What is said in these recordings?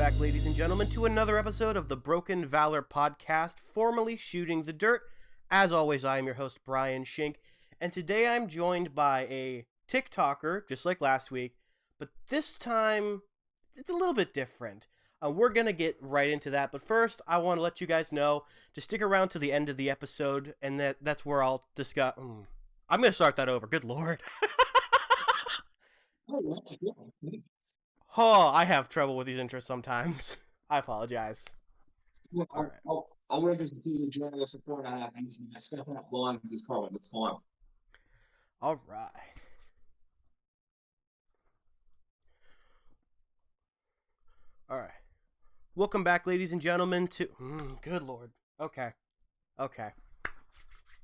back, ladies and gentlemen, to another episode of the Broken Valor podcast, formerly Shooting the Dirt. As always, I am your host, Brian Shink, and today I'm joined by a TikToker, just like last week, but this time it's a little bit different. We're going to get right into that, but first, I want to let you guys know to stick around to the end of the episode, and that's where I'll discuss... I'm going to start that over, good lord. Oh, I have trouble with these intros sometimes. I apologize. Look, All right. I'll register to the journal support I have using my step out lines as comment. It's fine. All right. All right. Welcome back, ladies and gentlemen, to... good lord. Okay.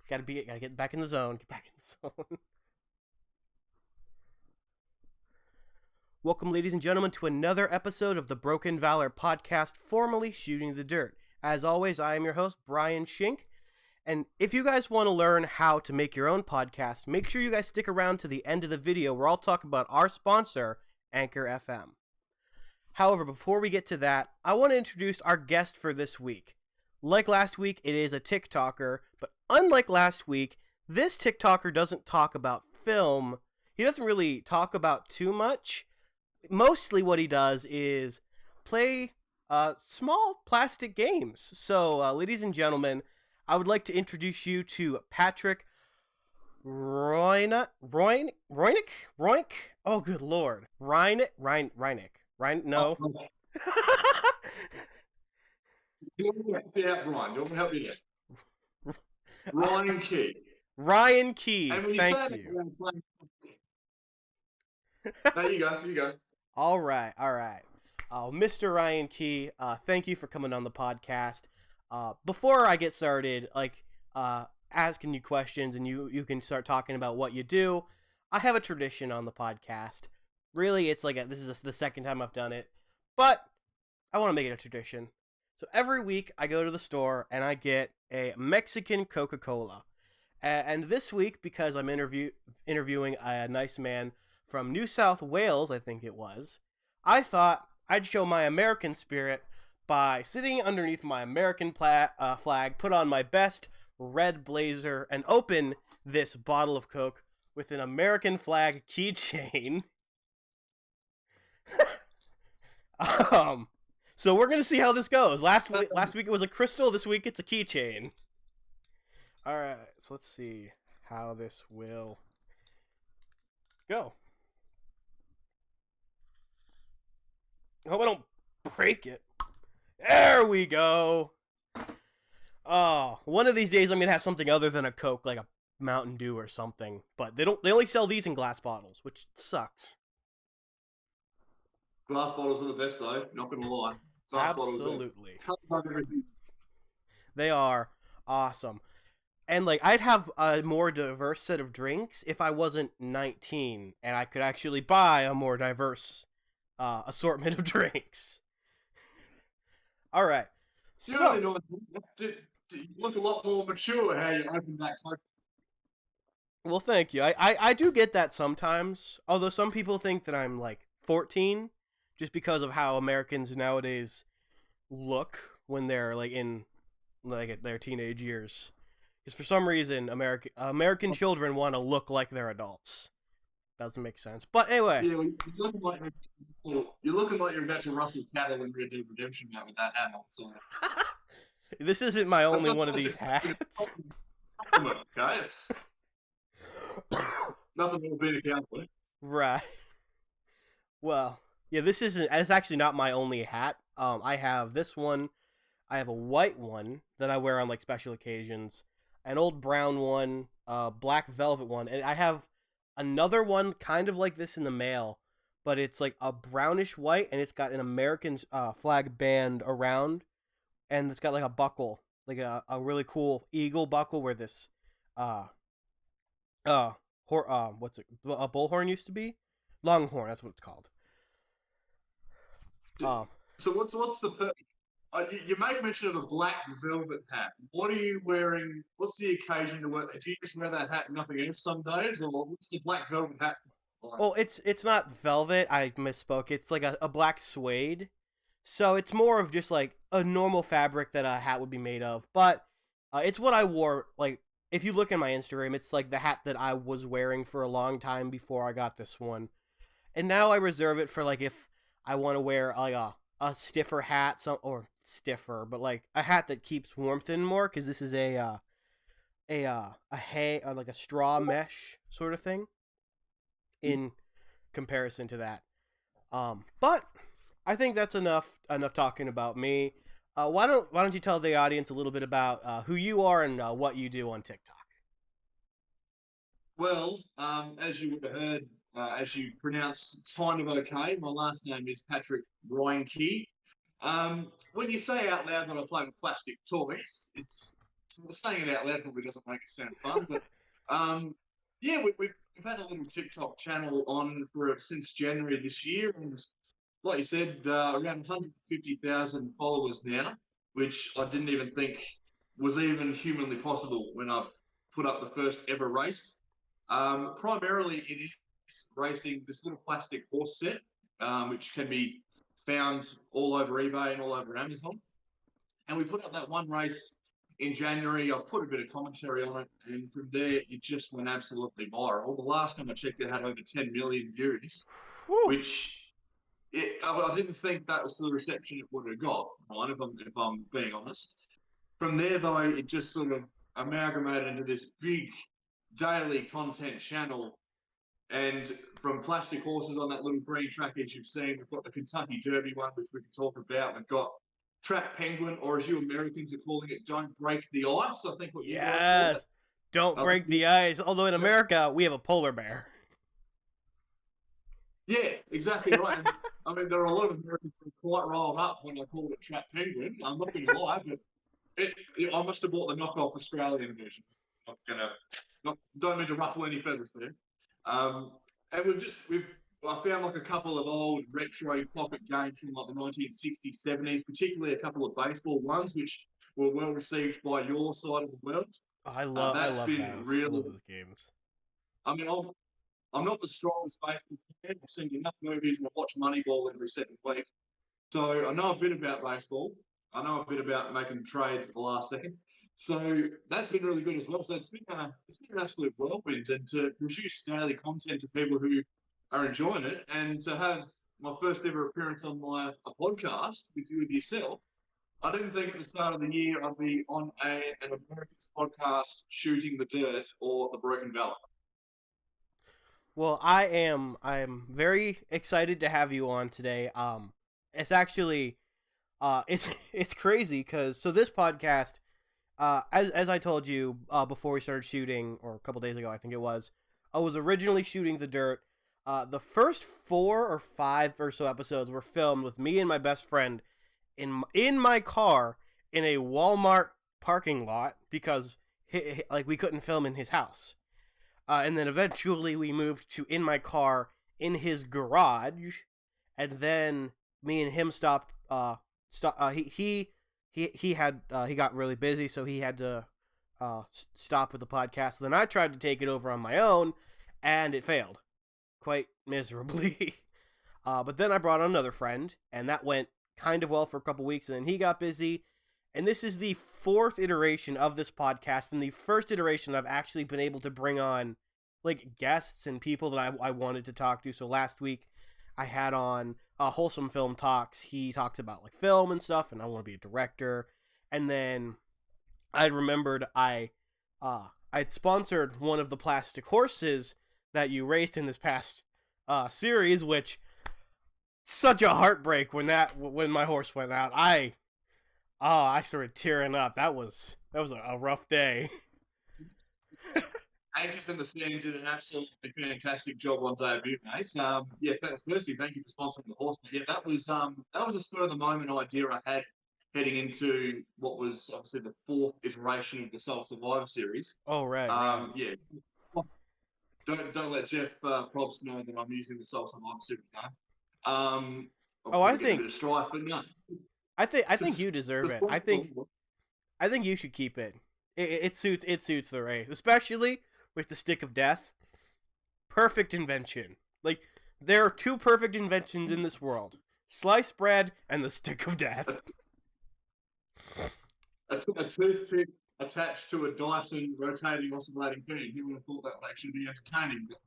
Gotta get back in the zone. Get back in the zone. Welcome, ladies and gentlemen, to another episode of the Broken Valor podcast, formerly Shooting the Dirt. As always, I am your host, Brian Shink. And if you guys want to learn how to make your own podcast, make sure you guys stick around to the end of the video where I'll talk about our sponsor, Anchor FM. However, before we get to that, I want to introduce our guest for this week. Like last week, it is a TikToker, but unlike last week, this TikToker doesn't talk about film. He doesn't really talk about too much. Mostly what he does is play small plastic games. So, ladies and gentlemen, I would like to introduce you to Patrick Roynick? Oh, good lord. Reineck. No. You want me to help you out, Brian? You want me to help you out? Ryan Key. Ryan Key. Thank you. There you go. All right. Mr. Ryan Key, thank you for coming on the podcast. Before I get started, asking you questions and you can start talking about what you do, I have a tradition on the podcast. Really, it's this is the second time I've done it, but I want to make it a tradition. So every week I go to the store and I get a Mexican Coca-Cola. And this week, because I'm interviewing a nice man from New South Wales, I think it was, I thought I'd show my American spirit by sitting underneath my American flag, put on my best red blazer, and open this bottle of Coke with an American flag keychain. So we're gonna see how this goes. Last week it was a crystal. This week it's a keychain. All right, so let's see how this will go. I hope I don't break it. There we go. Oh, one of these days I'm gonna have something other than a Coke, like a Mountain Dew or something. But they only sell these in glass bottles, which sucks. Glass bottles are the best, though. Not gonna lie. Absolutely. They are awesome. And I'd have a more diverse set of drinks if I wasn't 19 and I could actually buy a more diverse assortment of drinks. All right. You look a lot more mature how you open that Coke. Well, thank you. I do get that sometimes. Although some people think that I'm 14, just because of how Americans nowadays look when they're in at their teenage years. Because for some reason, American children want to look like they're adults. Doesn't make sense. But anyway. Yeah, you're looking like you're about to Russell Cattle in Red Dead Redemption now with that hat on. So. This isn't my only one of these hats. Okay, nothing will beat a cowboy. Right. Well, yeah, it's actually not my only hat. I have this one. I have a white one that I wear on special occasions, an old brown one, a black velvet one, and I have another one kind of like this in the mail, but it's a brownish white, and it's got an American flag band around, and it's got a buckle, a really cool eagle buckle where this what's it? A bullhorn used to be? Longhorn, that's what it's called. So what's the you make mention of a black velvet hat. What are you wearing? What's the occasion to wear? Do you just wear that hat and nothing else some days, or what's the black velvet hat? Well, it's not velvet. I misspoke. It's a black suede. So it's more of just like a normal fabric that a hat would be made of. But it's what I wore. Like, if you look at my Instagram, it's like the hat that I was wearing for a long time before I got this one. And now I reserve it for like if I want to wear like a stiffer hat, or stiffer, but like a hat that keeps warmth in more, because this is a hay, like a straw mesh sort of thing in comparison to that. But I think that's enough talking about me. Why don't you tell the audience a little bit about who you are and what you do on TikTok? Well, as you would have heard, as you pronounce kind of okay, my last name is Patrick Reinke. When you say out loud that I play with plastic toys, it's saying it out loud probably doesn't make it sound fun, but yeah, we've had a little TikTok channel on for since January this year, and like you said, around 150,000 followers now, which I didn't even think was even humanly possible when I put up the first ever race. Primarily, it is racing this little plastic horse set, which can be found all over eBay and all over Amazon. And we put up that one race in January. I put a bit of commentary on it, and from there, it just went absolutely viral. The last time I checked, it had over 10 million views, Whew. which I didn't think that was the reception it would have got, right? If I'm being honest. From there, though, it just sort of amalgamated into this big daily content channel. And from plastic horses on that little green track, as you've seen, we've got the Kentucky Derby one, which we can talk about. We've got Track Penguin, or as you Americans are calling it, Don't Break the Ice. I think what you guys call it. Yes. Don't break the ice. Although in America, we have a polar bear. Yeah, exactly right. And I mean, there are a lot of Americans who are quite riled up when I called it Track Penguin. I'm not going to lie, but I must have bought the knockoff Australian version. Not gonna, don't mean to ruffle any feathers there. Um, and we've I found like a couple of old retro pocket games from like the 1960s, 70s, particularly a couple of baseball ones, which were well received by your side of the world. I That's love been those. I really. love those games. I mean, I'm not the strongest baseball fan. I've seen enough movies and I watch Moneyball every second week. So I know a bit about baseball. I know a bit about making trades at the last second. So that's been really good as well. So it's been an absolute whirlwind, and to produce daily content to people who are enjoying it, and to have my first ever appearance on a podcast with yourself. I didn't think at the start of the year I'd be on an American's podcast shooting the dirt or the Broken Valor. Well, I am very excited to have you on today. It's actually it's it's crazy because so this podcast, as I told you before we started shooting, or a couple days ago I think it was, I was originally shooting the dirt. The first 4 or 5 or so episodes were filmed with me and my best friend in my car in a Walmart parking lot because like we couldn't film in his house. And then eventually we moved to in my car in his garage, and then me and him stopped. He had he got really busy, so he had to stop with the podcast. So then I tried to take it over on my own, and it failed quite miserably. But then I brought on another friend, and that went kind of well for a couple weeks, and then he got busy. And this is the 4th iteration of this podcast, and the first iteration I've actually been able to bring on like guests and people that I wanted to talk to. So last week I had on Wholesome Film Talks. He talked about like film and stuff, and I want to be a director. And then I remembered I'd sponsored one of the plastic horses that you raced in this past series, which such a heartbreak when my horse went out. I started tearing up. That was a rough day. Angus and the Stand did an absolutely fantastic job on debut, mate. Yeah, firstly, thank you for sponsoring the horse. But yeah, that was a spur of the moment idea I had heading into what was obviously the 4th iteration of the Soul Survivor series. Oh right. Yeah, don't let Jeff Probst know that I'm using the Soul Survivor series name. I'll Oh, probably get a bit of strife, but no. I think you deserve Just it. I think you should keep it. It suits the race, especially with the stick of death. Perfect invention. Like there are 2 perfect inventions in this world: sliced bread, and the stick of death. A toothpick attached to a Dyson rotating oscillating beam. Who would have thought that would actually be entertaining? But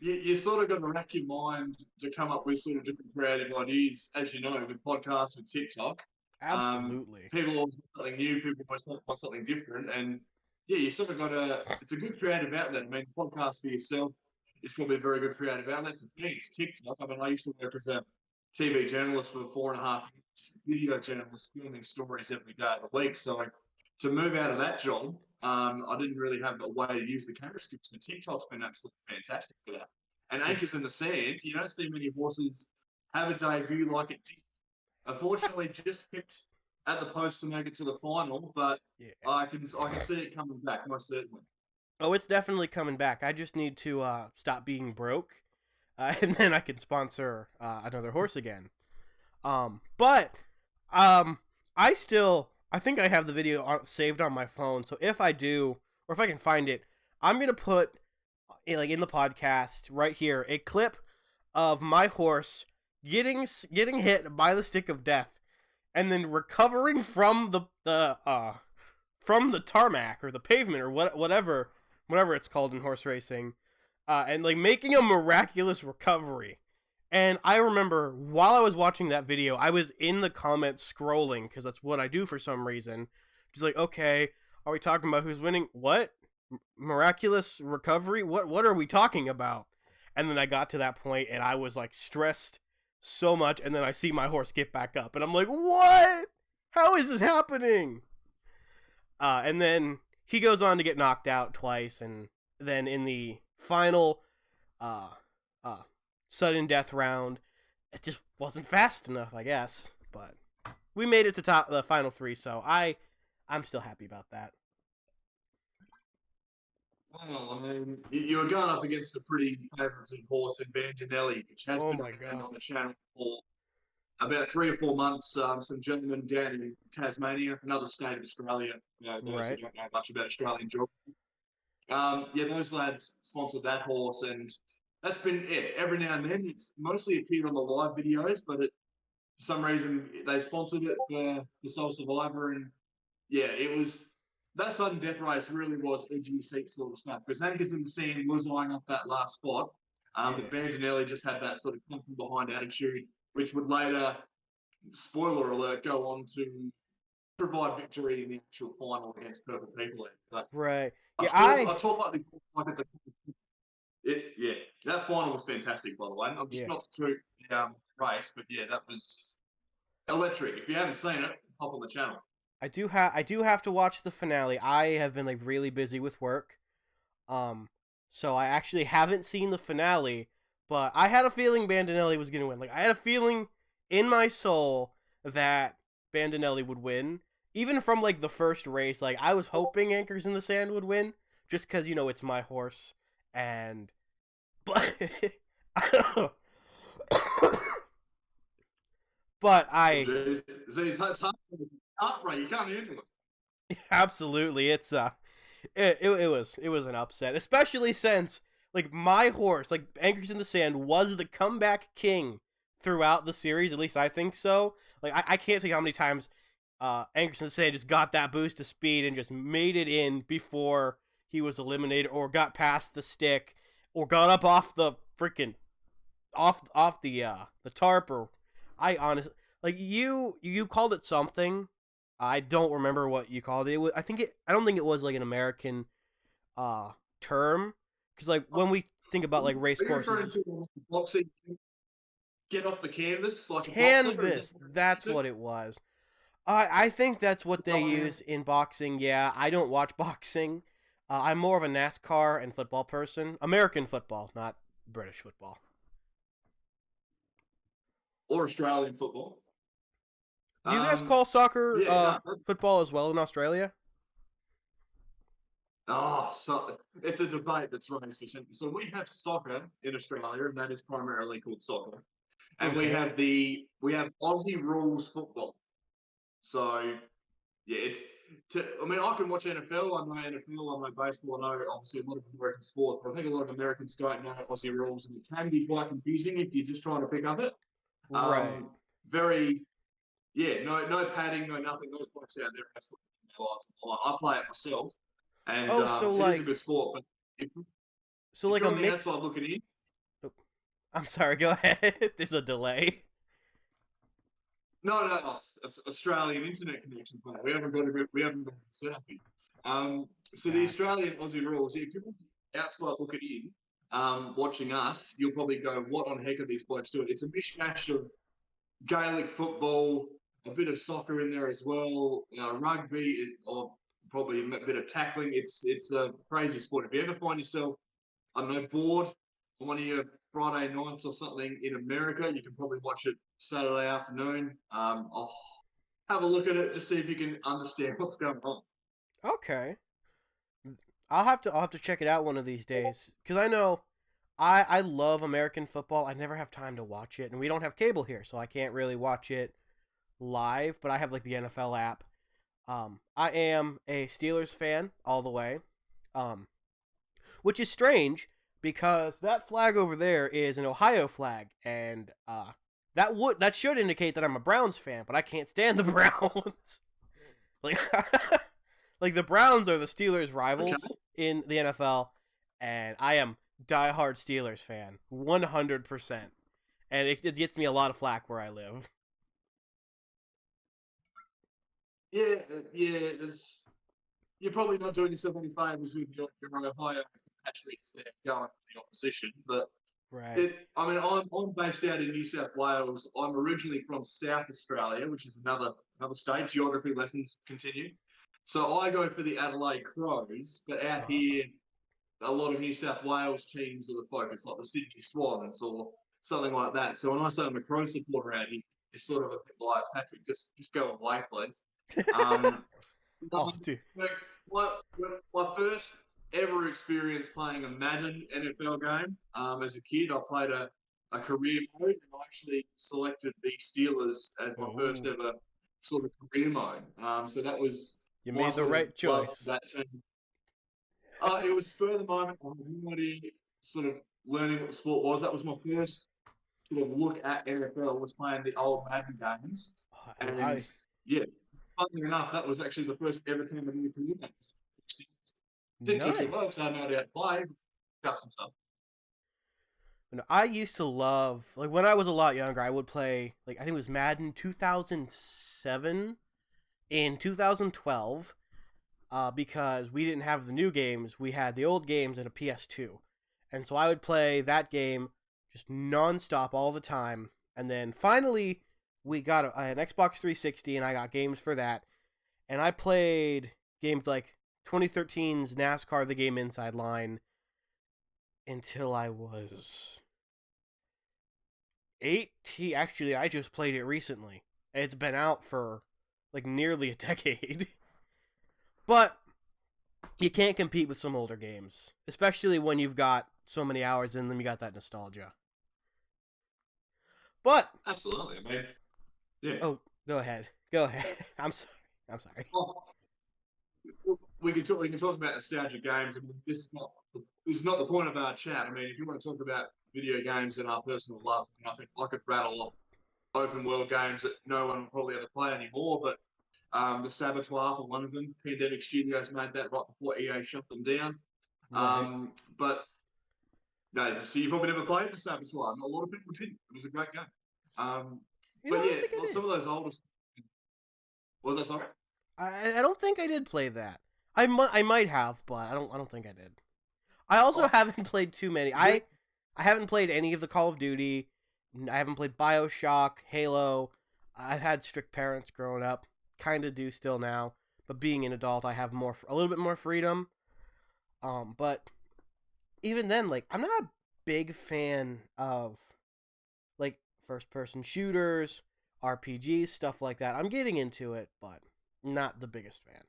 you sort of got to rack your mind to come up with sort of different creative ideas, as you know, with podcasts and TikTok. Absolutely. People always want something new. People always want something different, and yeah, you sort of got to. It's a good creative outlet. I mean, podcast for yourself is probably a very good creative outlet. For me, it's TikTok. I mean, I used to work as a TV journalist for 4.5 years, video journalist, filming stories every day of the week. So to move out of that job, I didn't really have a way to use the camera skills. So TikTok's been absolutely fantastic for that. And Anchors in the Sand, you don't see many horses have a debut like it did. Unfortunately, just picked at the post to make it to the final, but Yeah. I can see it coming back, most certainly. Oh, it's definitely coming back. I just need to stop being broke, and then I can sponsor another horse again. But I think I have the video saved on my phone. So if I do, or if I can find it, I'm gonna put in the podcast right here a clip of my horse getting hit by the stick of death, and then recovering from the tarmac or the pavement or whatever it's called in horse racing, and making a miraculous recovery. And I remember while I was watching that video, I was in the comments scrolling because that's what I do for some reason. Just okay, are we talking about who's winning? What? Miraculous recovery? What are we talking about? And then I got to that point and I was stressed so much, and then I see my horse get back up and I'm like, what? How is this happening? And then he goes on to get knocked out twice, and then in the final sudden death round, it just wasn't fast enough, I guess. But we made it to the final 3, so I'm still happy about that. Well, I mean, you were going up against a pretty favourite horse in Banjanelli, which has been around on the channel for about 3 or 4 months. Some gentlemen down in Tasmania, another state of Australia, those who don't know much about Australian geography. Those lads sponsored that horse, and that's been every now and then. It's mostly appeared on the live videos, but for some reason they sponsored it for the Sole Survivor, and it was that sudden death race really was edge of your seat sort of stuff. Because Anchors in the Sand was eyeing up that last spot, but Banjanelli just had that sort of come from behind attitude, which would later, spoiler alert, go on to provide victory in the actual final against Purple People. But right. Yeah, I talk like the that final was fantastic, by the way. I'm just not to race, but that was electric. If you haven't seen it, hop on the channel. I do have to watch the finale. I have been really busy with work, so I actually haven't seen the finale. But I had a feeling Bandinelli was gonna win. I had a feeling in my soul that Bandinelli would win, even from the first race. I was hoping Anchors in the Sand would win, just because it's my horse, but but I. Right, you can't handle it. Absolutely, it was an upset, especially since my horse, Anchors in the Sand, was the comeback king throughout the series. At least I think so. I can't tell you how many times Anchors in the Sand just got that boost of speed and just made it in before he was eliminated, or got past the stick, or got up off the freaking off the tarp. Or I honestly you called it something. I don't remember what you called it. I don't think it was an American term, because when we think about race courses, boxing, get off the canvas, canvas. That's what it was. I think that's what they use in boxing. Yeah, I don't watch boxing. I'm more of a NASCAR and football person. American football, not British football. Or Australian football. Do you guys call soccer football as well in Australia? So it's a debate that's running. So we have soccer in Australia, and that is primarily called soccer. And we have Aussie rules football. So I can watch NFL. I know NFL. I know baseball. I know obviously a lot of American sport, but I think a lot of Americans don't know Aussie rules, and it can be quite confusing if you're just trying to pick up it. Right. Very, yeah, no padding, no nothing. Those blokes out there are absolutely their lives on the line. I play it myself, and Oh, so it is a like good sport. But if, so if like you're a on the mix. outside looking in, Oh, I'm sorry. Go ahead. There's a delay. no, it's Australian internet connection, mate. We haven't got it set up here. So the Gotcha. Australian Aussie rules, if you're outside looking in, watching us, you'll probably go, "What on heck are these blokes doing?" It's a mishmash of Gaelic football, a bit of soccer in there as well, rugby, or probably a bit of tackling. It's a crazy sport. If you ever find yourself, I don't know, bored on one of your Friday nights or something in America, you can probably watch it Saturday afternoon. I'll have a look at it to see if you can understand what's going on. Okay. I'll have to check it out one of these days because I know I love American football. I never have time to watch it, and we don't have cable here, so I can't really watch it live. But I have like the NFL app. I am a Steelers fan all the way, um, which is strange because that flag over there is an Ohio flag, and that should indicate that I'm a Browns fan, but I can't stand the Browns. Like like the Browns are the Steelers' Okay. rivals in the NFL, and I am diehard Steelers fan, 100%. And it gets me a lot of flack where I live. Yeah, yeah. You're probably not doing yourself any favours with your Ohio compatriots there going to the opposition, but Right. I mean, I'm based out in New South Wales. I'm originally from South Australia, which is another state. Geography lessons continue. So I go for the Adelaide Crows, but out Oh, here, a lot of New South Wales teams are the focus, like the Sydney Swans or something like that. So when I say I'm a Crow supporter out here, it's sort of a bit like Patrick, just go away, please. Um, oh, dude. my, my first ever experience playing a Madden NFL game as a kid, I played a career mode and I actually selected the Steelers as my first Oh, ever sort of career mode. So that was you my made the sort of right love for choice. that team. It was spur of the moment. I had no idea sort of learning what the sport was. That was my first sort of look at NFL was playing the old Madden games. And I yeah, funnily enough, that was actually the first ever team of the career games. Didn't do too well nice. because I had no idea how to play. Got some stuff. I used to love like when I was a lot younger. I would play like I think it was Madden 2007 in 2012 because we didn't have the new games. We had the old games and a PS2. And so I would play that game just nonstop all the time. And then finally, we got an Xbox 360 and I got games for that. And I played games like 2013's NASCAR The Game Inside Line until I was 18. Actually, I just played it recently. It's been out for like nearly a decade. But you can't compete with some older games, especially when you've got so many hours in them. You got that nostalgia. But Absolutely. I mean, yeah. oh, go ahead, go ahead. I'm sorry. I'm sorry. Well, we can talk about nostalgic games. I mean, this is not the point of our chat. I mean, if you want to talk about video games and our personal loves, I mean, I think I could rattle off open world games that no one will probably ever play anymore. But the Saboteur for one of them, Pandemic Studios made that right before EA shut them down. Right. But no, so you probably never played the Saboteur. A lot of people didn't. It was a great game. Um, I but don't yeah, think I well, some did. of those older. Was that sorry? I don't think I did play that. I might have, but I don't think I did. I also Oh, haven't played too many. yeah. I haven't played any of the Call of Duty. I haven't played BioShock, Halo. I've had strict parents growing up. Kind of do still now, but being an adult, I have a little bit more freedom. But even then, like I'm not a big fan of like first person shooters, RPGs, stuff like that. I'm getting into it, but not the biggest fan.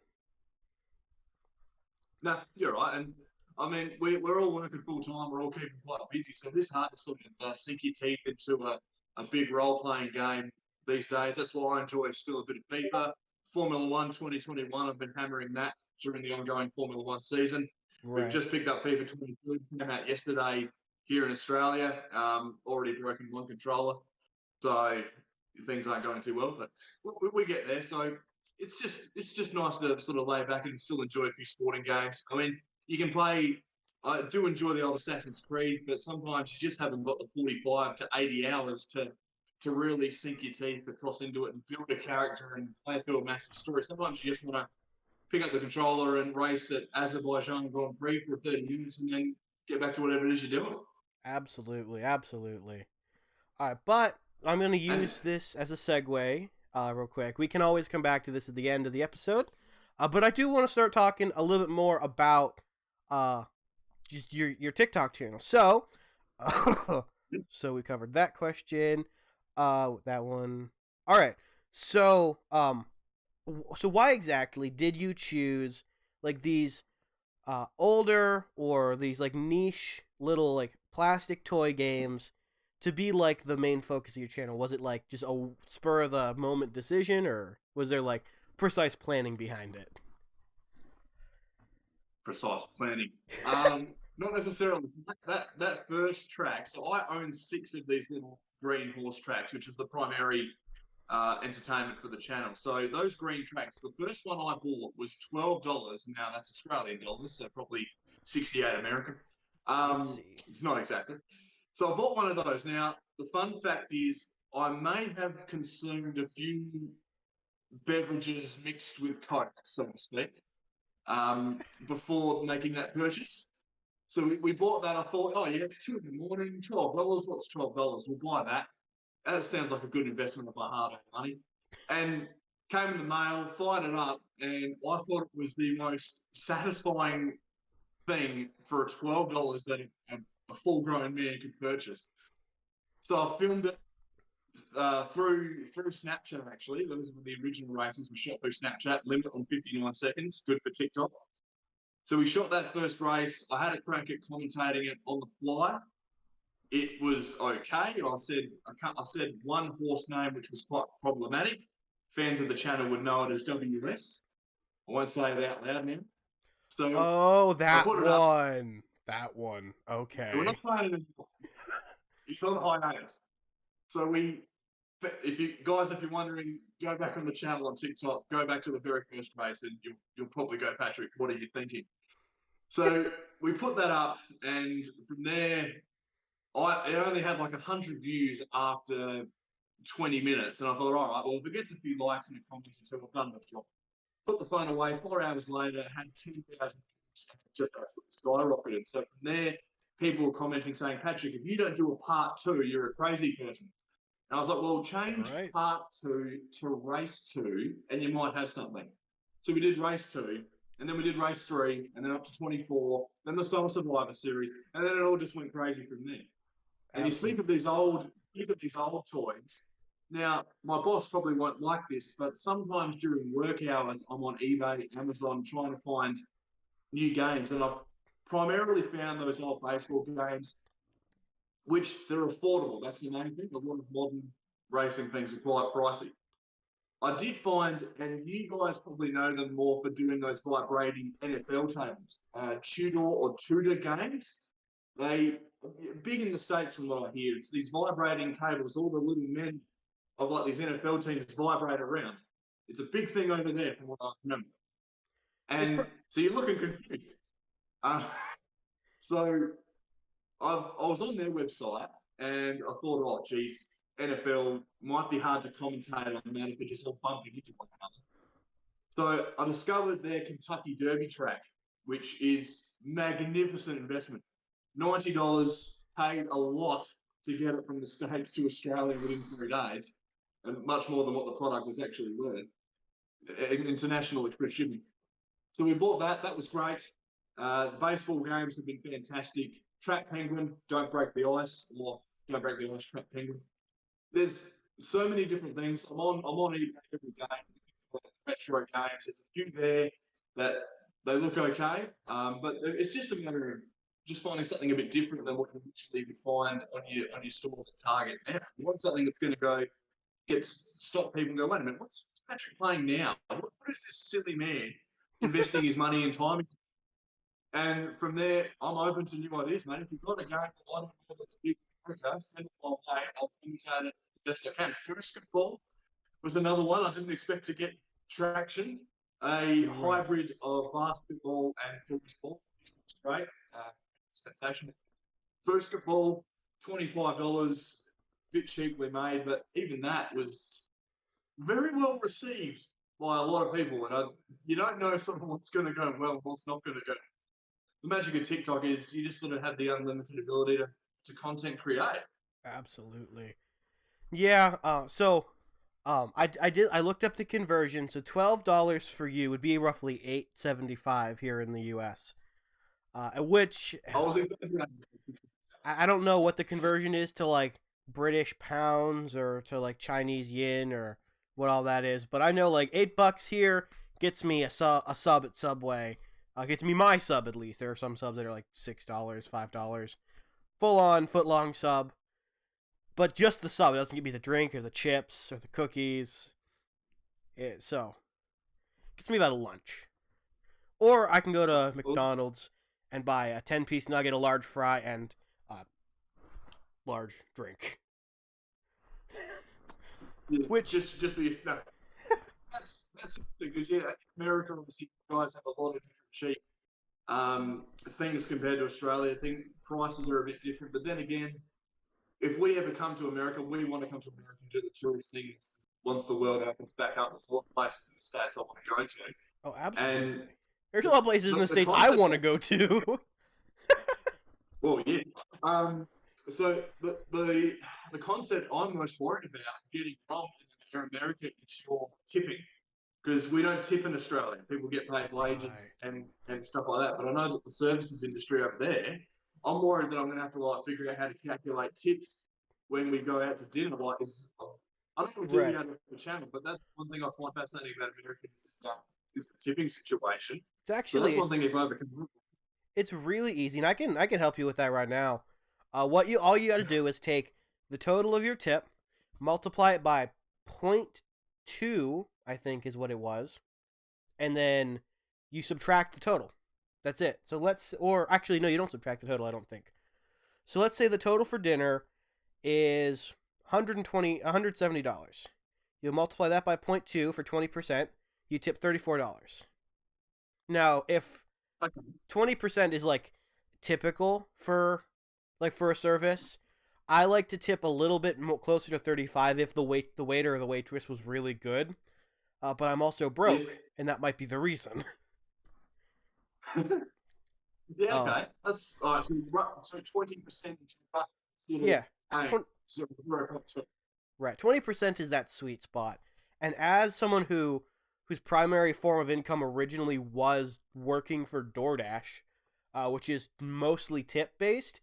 No, you're right. And I mean, we're all working full time. We're all keeping quite busy. So it's hard to sort of sink your teeth into a big role playing game these days. That's why I enjoy still a bit of FIFA. Formula One 2021, I've been hammering that during the ongoing Formula One season. We've Right. just picked up FIFA 22, came out yesterday here in Australia. Already broken one controller. so things aren't going too well. But we get there. So it's just nice to sort of lay back and still enjoy a few sporting games. I mean, you can play. I do enjoy the old Assassin's Creed, but sometimes you just haven't got the 45 to 80 hours to really sink your teeth across into it and build a character and play through a massive story. Sometimes you just want to pick up the controller and race at Azerbaijan Grand Prix for 30 minutes and then get back to whatever it is you're doing. Absolutely, absolutely. All right, but I'm going to And use this as a segue real quick. We can always come back to this at the end of the episode. But I do want to start talking a little bit more about uh, just your TikTok channel. So, so we covered that question. That one. All right. So, so why exactly did you choose like these older or these like niche little like plastic toy games to be like the main focus of your channel? Was it like just a spur of the moment decision, or was there like precise planning behind it? precise planning. Not necessarily that first track. So I own 6 of these little green horse tracks, which is the primary entertainment for the channel. So those green tracks, the first one I bought was $12. Now that's Australian dollars, so probably 68 American. Let's see. It's not exactly. So I bought one of those. Now the fun fact is, I may have consumed a few beverages mixed with Coke, so to speak, before making that purchase. So we bought that. I thought, oh yeah, it's 2 in the morning, $12. What's $12? We'll buy that. That sounds like a good investment of my hard-earned money. And came in the mail, fired it up, and I thought it was the most satisfying thing for $12 that a full-grown man could purchase. So I filmed it through Snapchat. Actually, those were the original races. We shot through Snapchat, limit on 59 seconds, good for TikTok. So we shot that first race. I had a crack at commentating it on the fly. It was okay. I said one horse name which was quite problematic. Fans of the channel would know it as WS. I won't say it out loud now. So Oh, I that put it up. one. That one. We're Okay. not playing it anymore. It's on hiatus. So if you're wondering, go back on the channel on TikTok. Go back to the very first race, and you'll probably go, Patrick. What are you thinking? So we put that up, and from there, it only had like 100 views after 20 minutes, and I thought, all right, well, if it gets a few likes and comments, so I've done the job. Put the phone away. 4 hours later, it had 10,000 views, just skyrocketed. So from there, people were commenting saying, Patrick, if you don't do a part 2, you're a crazy person. And I was like, well, All change right. part 2 to race 2, and you might have something. So we did race 2, and then we did race 3, and then up to 24, then the Summer Survivor series, and then it all just went crazy from there. And Absolutely. you think of these old toys. Now, my boss probably won't like this, but sometimes during work hours, I'm on eBay, Amazon, trying to find new games, and I've primarily found those old baseball games, which they're affordable. That's the main thing. A lot of modern racing things are quite pricey. I did find, and you guys probably know them more for doing those vibrating NFL tables, Tudor or Tudor games. They big in the states from what I hear. It's these vibrating tables. All the little men of like these NFL teams vibrate around. It's a big thing over there from what I remember. It's And so you're looking confused. Uh, so I was on their website and I thought, oh, geez, NFL might be hard to commentate on that if it just all bumping into one another. So I discovered their Kentucky Derby track, which is magnificent investment. $90, paid a lot to get it from the States to Australia within 3 days, and much more than what the product was actually worth. International express shipping. So we bought that. That was great. Baseball games have been fantastic. Trap Penguin, don't break the ice, or don't break the ice, Trap Penguin. There's so many different things. I'm on eBay every day. Retro games. There's a few there that they look okay, but it's just a matter of just finding something a bit different than what you usually would find on your stores at Target. Now, you want something that's going to go stop people and go, wait a minute, what's Patrick playing now? What is this silly man investing his money and time? And from there, I'm open to new ideas, mate. If you've got a game that I don't know that's big, okay, send it my way. I'll communicate it. best I can. Basketball was another one I didn't expect to get traction. A Right. hybrid of basketball and football. Great. Sensational. Basketball, $25, bit cheaply made, but even that was very well received by a lot of people. And you don't know sort of what's going to go well and what's not going to go. The magic of TikTok is you just sort of have the unlimited ability to content create. Absolutely. Yeah. I looked up the conversion. So $12 for you would be roughly $8.75 here in the U.S. Which I was exaggerating. I don't know what the conversion is to like British pounds or to like Chinese yen or what all that is, but I know like $8 here gets me a sub at Subway. Gets me my sub at least. There are some subs that are like $6, $5, full on foot long sub, but just the sub. It doesn't give me the drink or the chips or the cookies. So gets me about a lunch. Or I can go to McDonald's and buy a 10-piece nugget, a large fry, and a large drink. Yeah, Which just for your no, that's because yeah, America obviously you guys have a lot of different cheap things compared to Australia. I think prices are a bit different, but then again, if we ever come to America, we want to come to America and do the tourist things once the world opens back up. There's a lot of places in the States I want to go to. Oh, And absolutely. There's a lot of places in the the States I concept want to of, go to. well, yeah. So the concept I'm most worried about getting wrong in America is your tipping. Because we don't tip in Australia. People get paid Right. wages and stuff like that. But I know that the services industry over there, I'm worried that I'm going to have to like figure out how to calculate tips when we go out to dinner. Like, I don't know if we do the Right. other channel, but that's one thing I find fascinating about America is the tipping situation. It's So that's actually one thing if I ever come. it's really easy, and I can help you with that right now. What you all you got to do is take the total of your tip, multiply it by point 0.2, I think is what it was, and then you subtract the total. That's it. So or actually no, you don't subtract the total. I don't think. So let's say the total for dinner is $170. You multiply that by point 0.2 for 20%. You tip $34. Now, if Okay. 20% is like typical for a service, I like to tip a little bit closer to 35 if the waiter or the waitress was really good. But I'm also Yeah. broke, and that might be the reason. Yeah. um, Okay. That's so 20% sort of yeah, aim. 20, So 0.2. right. 20% is that sweet spot. And as someone whose primary form of income originally was working for DoorDash, which is mostly tip based,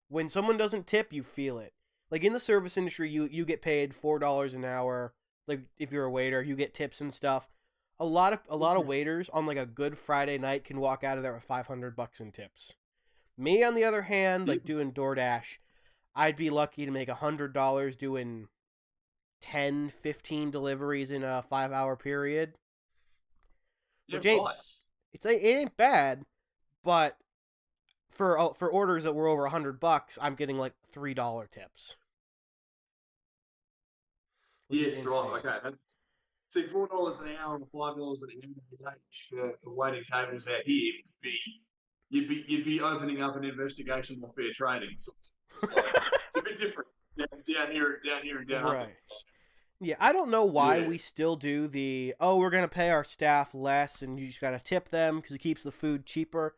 when someone doesn't tip, you feel it. Like in the service industry, you get paid $4 an hour. Like if you're a waiter, you get tips and stuff. A lot of waiters on like a good Friday night can walk out of there with $500 in tips. Me on the other hand, Yeah. like doing DoorDash, I'd be lucky to make $100 doing 10, 15 deliveries in a 5 hour period, Yeah. which ain't Right. it ain't bad, but for orders that were over $100, I'm getting like $3 tips, which is Yes, right. insane. Okay. See, $4 an hour and $5 an hour for waiting tables out here would be you'd be opening up an investigation on fair trading. So it's a bit different down here and down under. Right. So, Yeah, I don't know why yeah. we still do we're going to pay our staff less and you just got to tip them because it keeps the food cheaper.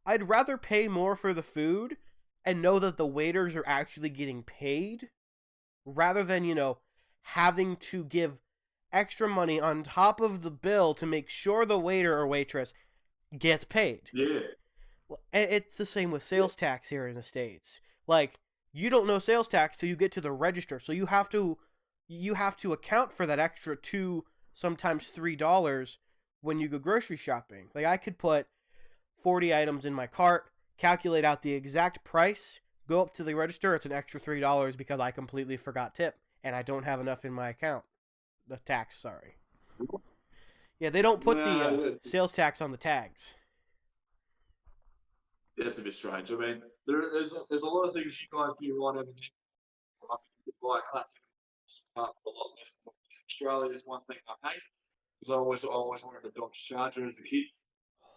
I'd rather pay more for the food and know that the waiters are actually getting paid rather than, having to give extra money on top of the bill to make sure the waiter or waitress gets paid. Yeah. It's the same with Yeah. sales tax here in the States. Like, you don't know sales tax till you get to the register, so you have to account for that extra $2, sometimes $3 when you go grocery shopping. Like I could put 40 items in my cart, calculate out the exact price, go up to the register, it's an extra $3 because I completely forgot tip and I don't have enough in my account. The tax, sorry. Yeah, they don't put the No, sales tax on the tags. that's a bit strange. I mean, there's a lot of things you guys do right over there. Like you could buy a classic. a lot less than Australia is one thing I hate because I always wanted a Dodge Charger as a kid.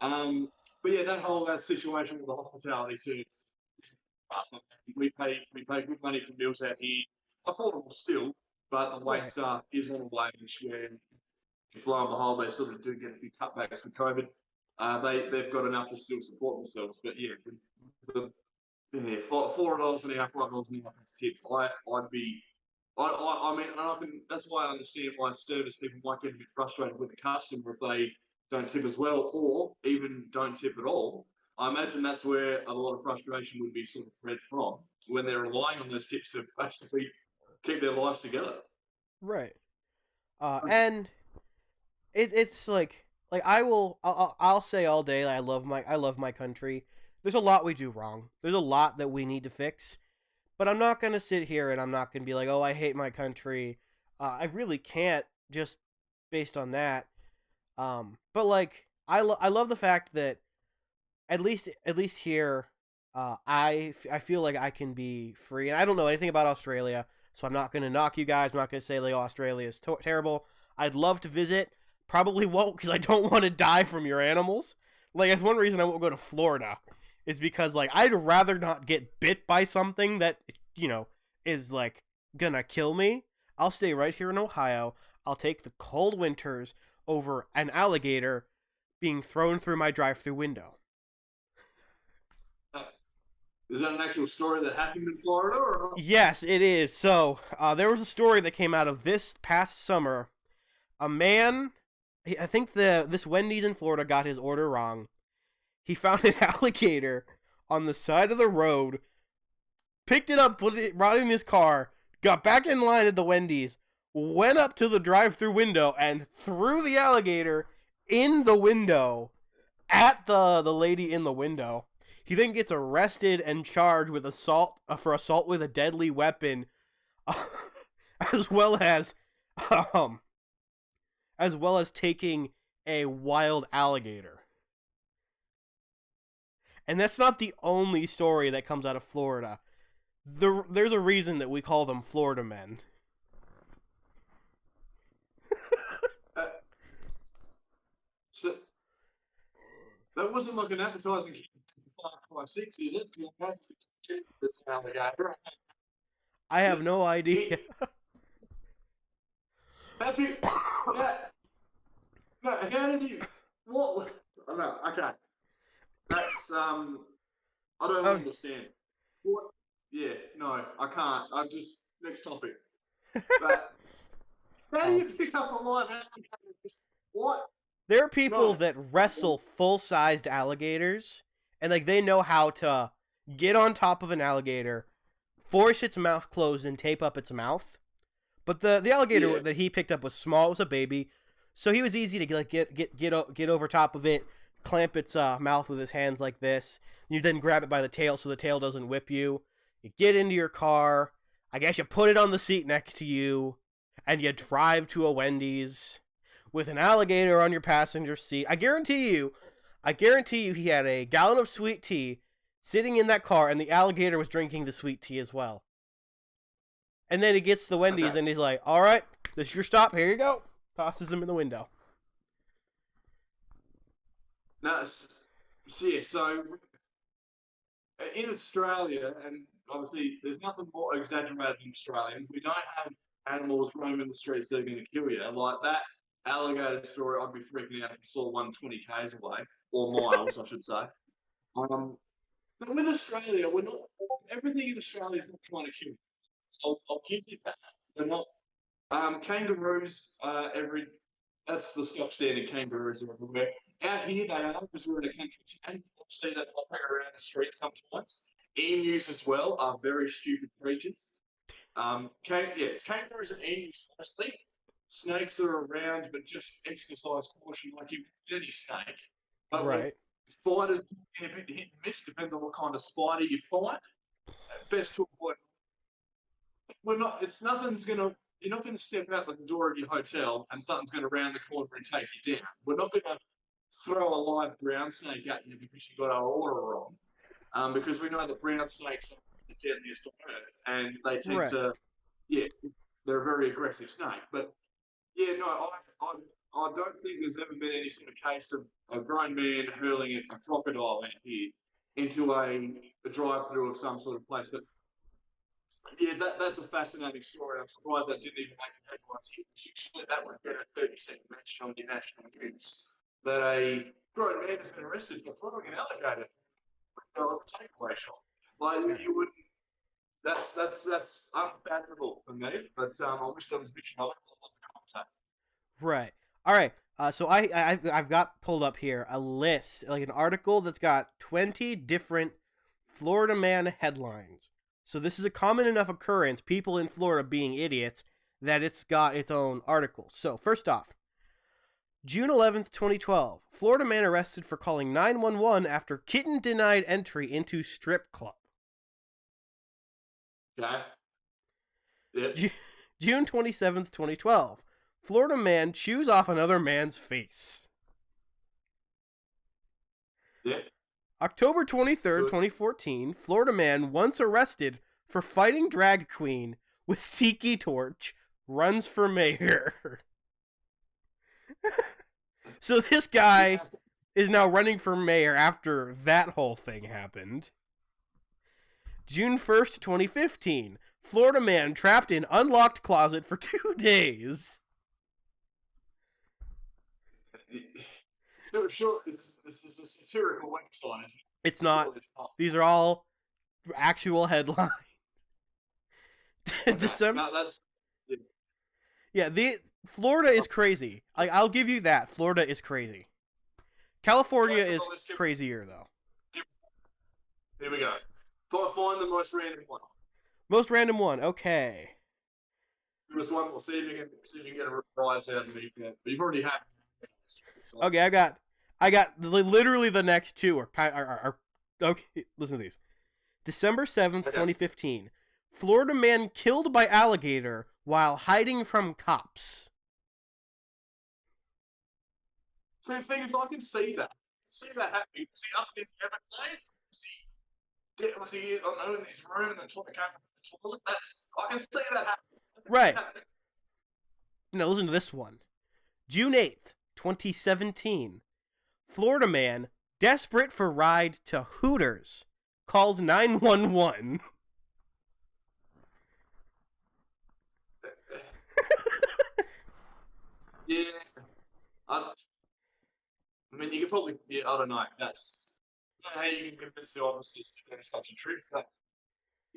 Um, but yeah, that situation with the hospitality service. We pay good money for meals out here, affordable still, but the wait Right. staff is on a wage where, if lo and behold, they sort of do get a few cutbacks with COVID. They've got enough to still support themselves. But yeah, yeah, $4 an hour, $5 an hour plus tips. I'd be I mean, and I can. That's why I understand why service people might get a bit frustrated with the customer if they don't tip as well, or even don't tip at all. I imagine that's where a lot of frustration would be sort of bred from when they're relying on those tips to basically keep their lives together. Right. And it's like I'll say all day that I love my country. There's a lot we do wrong. There's a lot that we need to fix. But I'm not gonna sit here and I'm not gonna be like, oh, I hate my country. I really can't just based on that. But like I love the fact that at least here, I feel like I can be free, and I don't know anything about Australia, so I'm not gonna knock you guys. I'm not gonna say like, oh, Australia is terrible. I'd love to visit. Probably won't because I don't want to die from your animals. Like that's one reason I won't go to Florida, is because like I'd rather not get bit by something that you know is like gonna kill me. I'll stay right here in Ohio. I'll take the cold winters over an alligator being thrown through my drive-through window. Uh, Is that an actual story that happened in Florida or not? Yes, it is. So there was a story that came out of this past summer. A man, I think this Wendy's in Florida got his order wrong. He found an alligator on the side of the road, picked it up, brought it in his car, got back in line at the Wendy's, went up to the drive-through window and threw the alligator in the window at the lady in the window. He then gets arrested and charged with assault for assault with a deadly weapon, as well um as well as taking a wild alligator. And that's not the only story that comes out of Florida. There's a reason that we call them Florida men. Uh, so that wasn't like an advertising 556, is it? That's an alligator. I have no idea. He, how do you, how, no, how did you, what, oh, no, okay, that's, I don't Oh, understand. What, yeah, no, I can't, I just, next topic. But how do um, you pick up a live alligator? What? there are people No. that wrestle full-sized alligators, and like they know how to get on top of an alligator, force its mouth closed, and tape up its mouth. But the alligator Yeah, that he picked up was small, it was a baby, so he was easy to like get over top of it, clamp its mouth with his hands like this. You then grab it by the tail so the tail doesn't whip you. You get into your car. I guess you put it on the seat next to you, and you drive to a Wendy's with an alligator on your passenger seat. I guarantee you, he had a gallon of sweet tea sitting in that car, and the alligator was drinking the sweet tea as well. And then he gets to the Wendy's okay. and he's like, all right, this is your stop. Here you go. Tosses him in the window. Now, yeah, so in Australia, and obviously there's nothing more exaggerated in Australia, we don't have animals roaming the streets that are going to kill you. Like that alligator story, I'd be freaking out if I saw one 20 k's away, or miles, I should say. Um, but with Australia, we're not, everything in Australia is not trying to kill you. I'll give you that. We're not, kangaroos, that's the stock standard kangaroos are everywhere. Out here they are because we're in a country town. You'll see that popping around the street sometimes. Emus as well are very stupid creatures. Kangaroos and emus mostly. Snakes are around, but just exercise caution like you with any snake. But when Right. spiders, a bit hit and miss, depends on what kind of spider you find. Best to avoid. We're not. It's nothing's gonna. You're not going to step out the door of your hotel and something's going to round the corner and take you down. We're not going to throw a live brown snake at you because you got our order wrong. Because we know that brown snakes are the deadliest on earth, and they tend Right. to, yeah. they're a very aggressive snake. But yeah, no, I don't think there's ever been any sort of case of a grown man hurling a crocodile out here into a drive-through of some sort of place. But yeah, that's a fascinating story. I'm surprised that didn't even make the headlines here. Usually that would get a 30-second mention on your national news that a grown man has been arrested for throwing an alligator a takeaway shop. Like you would, that's unfathomable for me. But I wish there was visual of the contact. Right. All right. So I've got pulled up here a list, like an article that's got 20 different Florida man headlines. So this is a common enough occurrence, people in Florida being idiots, that it's got its own article. So first off, June 11th, 2012, Florida man arrested for calling 911 after kitten denied entry into strip club. Okay. Yep. June 27th, 2012, Florida man chews off another man's face. Yep. October 23rd, 2014, Florida man once arrested for fighting drag queen with tiki torch runs for mayor. So this guy is now running for mayor after that whole thing happened. June 1st, 2015, Florida man trapped in unlocked closet for 2 days. Sure, this is a satirical website, isn't it? It's not. These are all actual headlines. December. No, that's yeah. Florida is crazy. I'll give you that. Florida is crazy. California is crazier though. Here we go. Find the most random one. Most random one. Okay. Give us one. We'll see if you can get a prize out of me. But you've already had. Okay, I got literally the next two are okay. Listen to these. December 7th, 2015. Florida man killed by alligator while hiding from cops. So the thing is, I can see that. See that happening. See up in the Everglades. Was he in his room and the toilet came from the toilet? I can see that happening. Right. Now listen to this one. June 8th, 2017. Florida man, desperate for ride to Hooters, calls 911. Yeah. I mean, you could probably, I don't know. That's how you can convince the officers to finish such a trip. But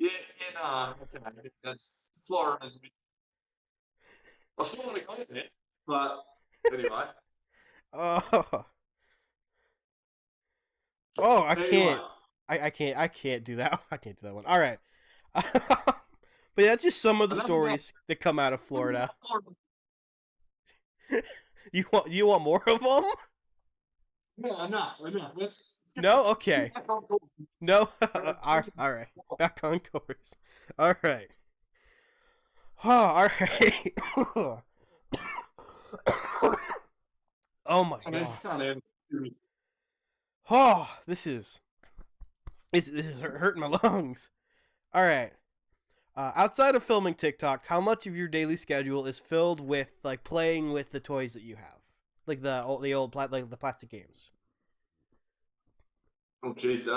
okay. That's Florida's a bit. I still want to go there, but anyway. I can't. I can't do that. I can't do that one. All right. But that's just some of the stories that come out of Florida. You want more of them? No, enough. No? Okay. No? All right. Back on course. All right. Oh, all right. Oh my god. Oh, this is hurting my lungs. All right. Outside of filming TikToks, how much of your daily schedule is filled with like playing with the toys that you have, like the old the plastic games? Oh jeez.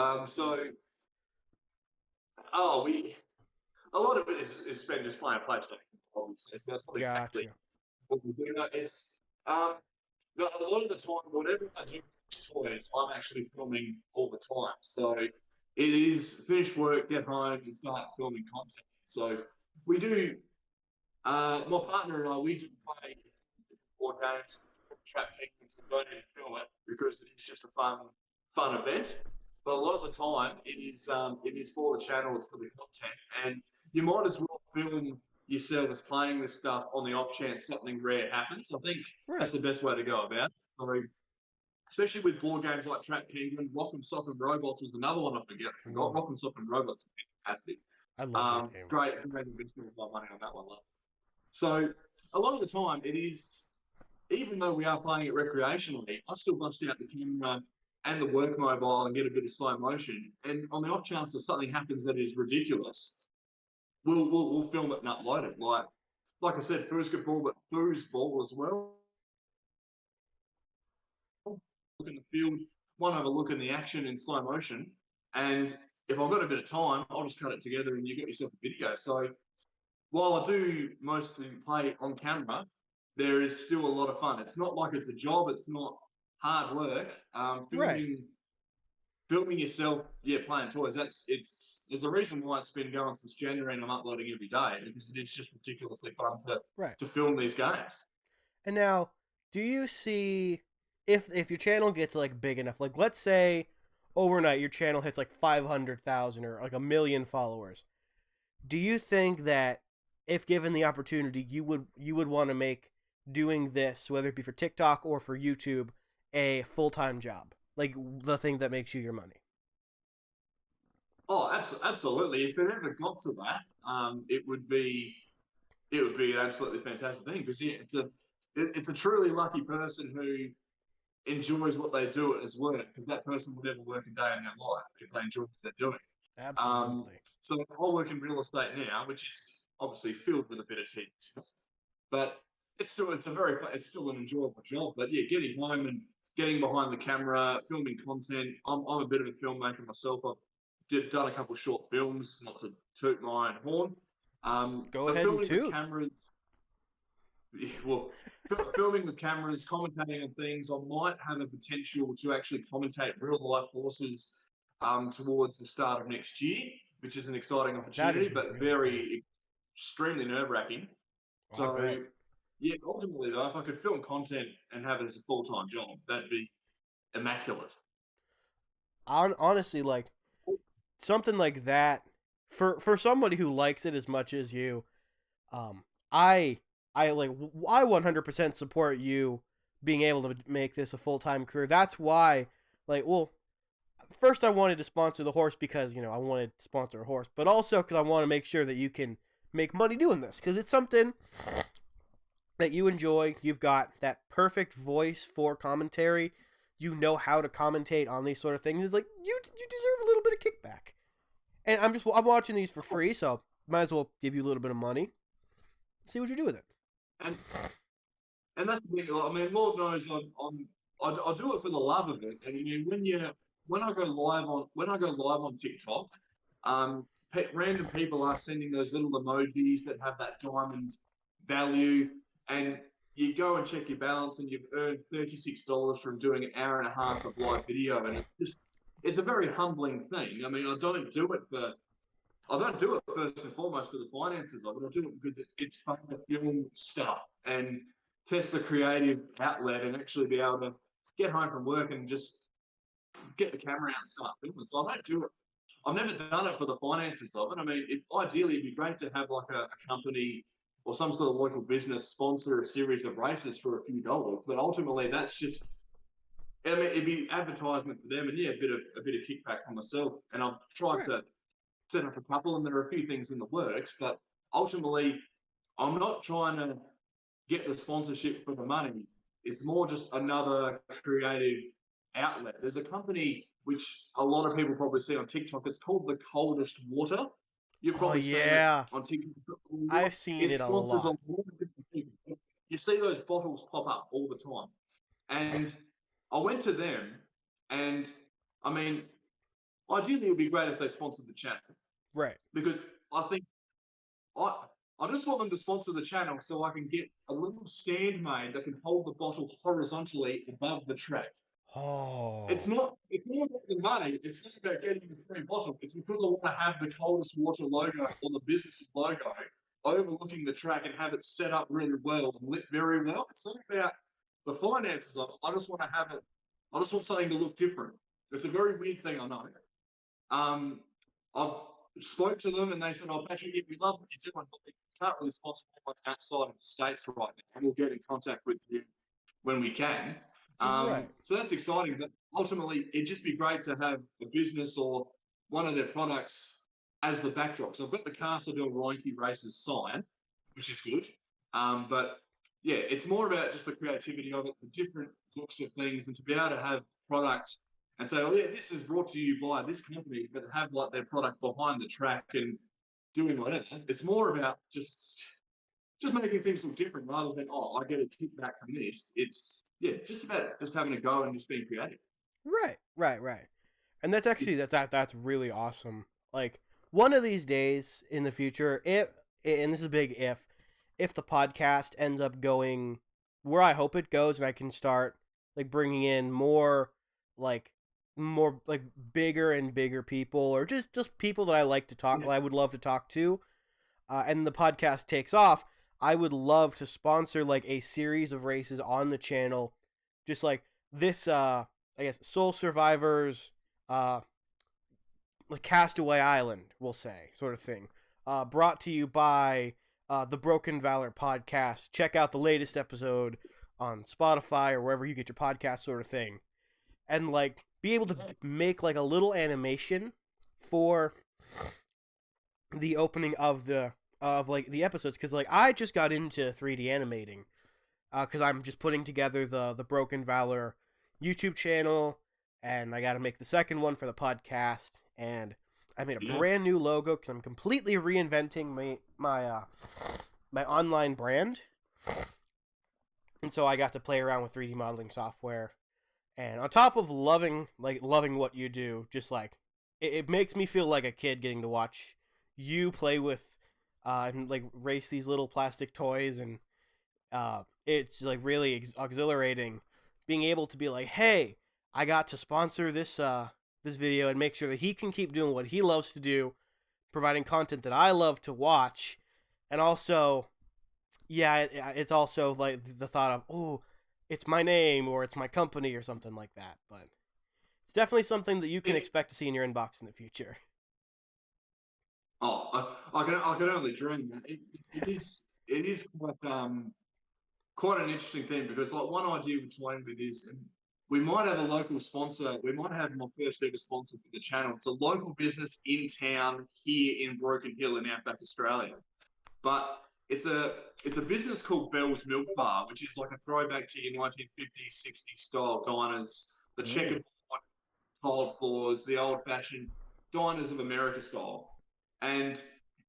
A lot of it is spent just playing PlayStation, obviously. So that's not exactly what we do. It's a lot of the time, whatever I do with toys, I'm actually filming all the time. So it is finish work, get home, and start filming content. So we do. My partner and I, we do play board games, trap techniques, and don't even film it because it is just a fun event. But a lot of the time, it is for the channel, it's for the content, and you might as well film yourselves playing this stuff on the off chance something rare happens. I think that's the best way to go about it. So, especially with board games like Trap Penguin, Rock'em Sock'em Robots was another one I forgot. Rock'em Sock'em Robots is fantastic. I love that game. Great investment of money on that one. So a lot of the time, it is, even though we are playing it recreationally, I still bust out the camera and the work mobile and get a bit of slow motion. And on the off chance that something happens that is ridiculous, we'll film it and upload it. Like like I said, basketball, but foosball as well. Look in the field, one have a look in the action in slow motion, and if I've got a bit of time, I'll just cut it together and you got yourself a video. So while I do mostly play on camera, there is still a lot of fun. It's not like it's a job. It's not hard work. Right. Filming yourself, yeah, playing toys. There's a reason why it's been going since January and I'm uploading every day because it is just ridiculously fun Right. to film these games. And now, do you see if your channel gets like big enough, like let's say overnight your channel hits like 500,000 or like a million followers? Do you think that if given the opportunity, you would want to make doing this, whether it be for TikTok or for YouTube, a full-time job, like the thing that makes you your money? Oh, absolutely. If it ever got to that, it would be an absolutely fantastic thing because yeah, it's a truly lucky person who enjoys what they do as work because that person would never work a day in their life if they enjoy what they're doing. Absolutely. So I work in real estate now, which is obviously filled with a bit of tedious, but it's still an enjoyable job. But yeah, getting home and getting behind the camera, filming content. I'm a bit of a filmmaker myself. Done a couple of short films, not to toot my own horn, Go but ahead and filming with two. cameras. Yeah, well, filming with cameras, commentating on things. I might have a potential to actually commentate real life horses towards the start of next year, which is an exciting That opportunity, is but really cool. very extremely nerve wracking. Oh, I bet. So, yeah, ultimately though, if I could film content and have it as a full time job, that'd be immaculate. Honestly, like something like that for somebody who likes it as much as you, um, I I 100% support you being able to make this a full time career. That's why, like, well, first I wanted to sponsor the horse because I wanted to sponsor a horse, but also because I want to make sure that you can make money doing this because it's something that you enjoy. You've got that perfect voice for commentary. You know how to commentate on these sort of things. It's like you deserve a little bit of kickback. And I'm watching these for free, so might as well give you a little bit of money. See what you do with it. And and that's the thing. I mean, Lord knows I do it for the love of it. And you know, when I go live on TikTok, random people are sending those little emojis that have that diamond value, and you go and check your balance, and you've earned $36 from doing an hour and a half of live video, and it's a very humbling thing. I mean, I don't do it first and foremost for the finances of it. I do it because it's fun to film stuff and test the creative outlet and actually be able to get home from work and just get the camera out and start filming. So I don't do it. I've never done it for the finances of it. I mean, ideally, it'd be great to have like a company or some sort of local business sponsor a series of races for a few dollars. But ultimately, that's just, I mean, it'd be advertisement for them and yeah, a bit of kickback for myself. And I've tried Right. to set up a couple, and there are a few things in the works. But ultimately, I'm not trying to get the sponsorship for the money. It's more just another creative outlet. There's a company which a lot of people probably see on TikTok. It's called The Coldest Water. You've Oh probably seen it yeah, on TikTok. I've seen It it a sponsors a lot. lot of different people. You see those bottles pop up all the time. And I went to them, and I mean, ideally, it would be great if they sponsored the channel Right. because I think I I just want them to sponsor the channel so I can get a little stand made that can hold the bottle horizontally above the track. Oh. It's not about the money, it's not about getting the free bottle. It's because I want to have the coldest water logo or the business's logo overlooking the track and have it set up really well and lit very well. It's not about the finances of it. I just want something to look different. It's a very weird thing, I know. Um, I've spoke to them and they said, "Oh, Patrick, yeah, we love what you're doing, but we can't really sponsor anyone outside of the states right now, and we'll get in contact with you when we can." Right. So that's exciting. But ultimately, it'd just be great to have a business or one of their products as the backdrop. So I've got the Castle Doing Reinke races sign, which is good. But yeah, it's more about just the creativity of it, the different looks of things, and to be able to have product and say, "Oh yeah, this is brought to you by this company," but have like their product behind the track and doing whatever. It's more about just just making things look different rather than, oh, I get a kickback from this. It's, yeah, just about just having a go and just being creative. Right. And that's actually that's really awesome. Like one of these days in the future, if and this is a big if the podcast ends up going where I hope it goes, and I can start like bringing in like more like bigger and bigger people, or just people that I like to talk, Yeah. I would love to talk to, and the podcast takes off, I would love to sponsor like a series of races on the channel, just like this. I guess Soul Survivors, uh, like Castaway Island, we'll say, sort of thing. Brought to you by the Broken Valor podcast. Check out the latest episode on Spotify or wherever you get your podcast, sort of thing, and like be able to make like a little animation for the opening of the episodes, because like I just got into 3D animating because I'm just putting together the Broken Valor YouTube channel, and I got to make the second one for the podcast, and I made a Yeah. brand new logo because I'm completely reinventing my online brand, and so I got to play around with 3D modeling software, and on top of loving what you do, just like it makes me feel like a kid getting to watch you play with and like race these little plastic toys, and it's like really exhilarating being able to be like, hey, I got to sponsor this video and make sure that he can keep doing what he loves to do, providing content that I love to watch, and also, yeah, it's also like the thought of, oh, it's my name or it's my company or something like that. But it's definitely something that you can expect to see in your inbox in the future. Oh, I can only dream, man. It is quite an interesting thing because like one idea we're toying with is we might have a local sponsor. We might have my first ever sponsor for the channel. It's a local business in town here in Broken Hill in Outback, Australia. But it's a business called Bell's Milk Bar, which is like a throwback to your 1950s, 60s style diners, the Ooh. checkered tiled floors, the old fashioned diners of America style. And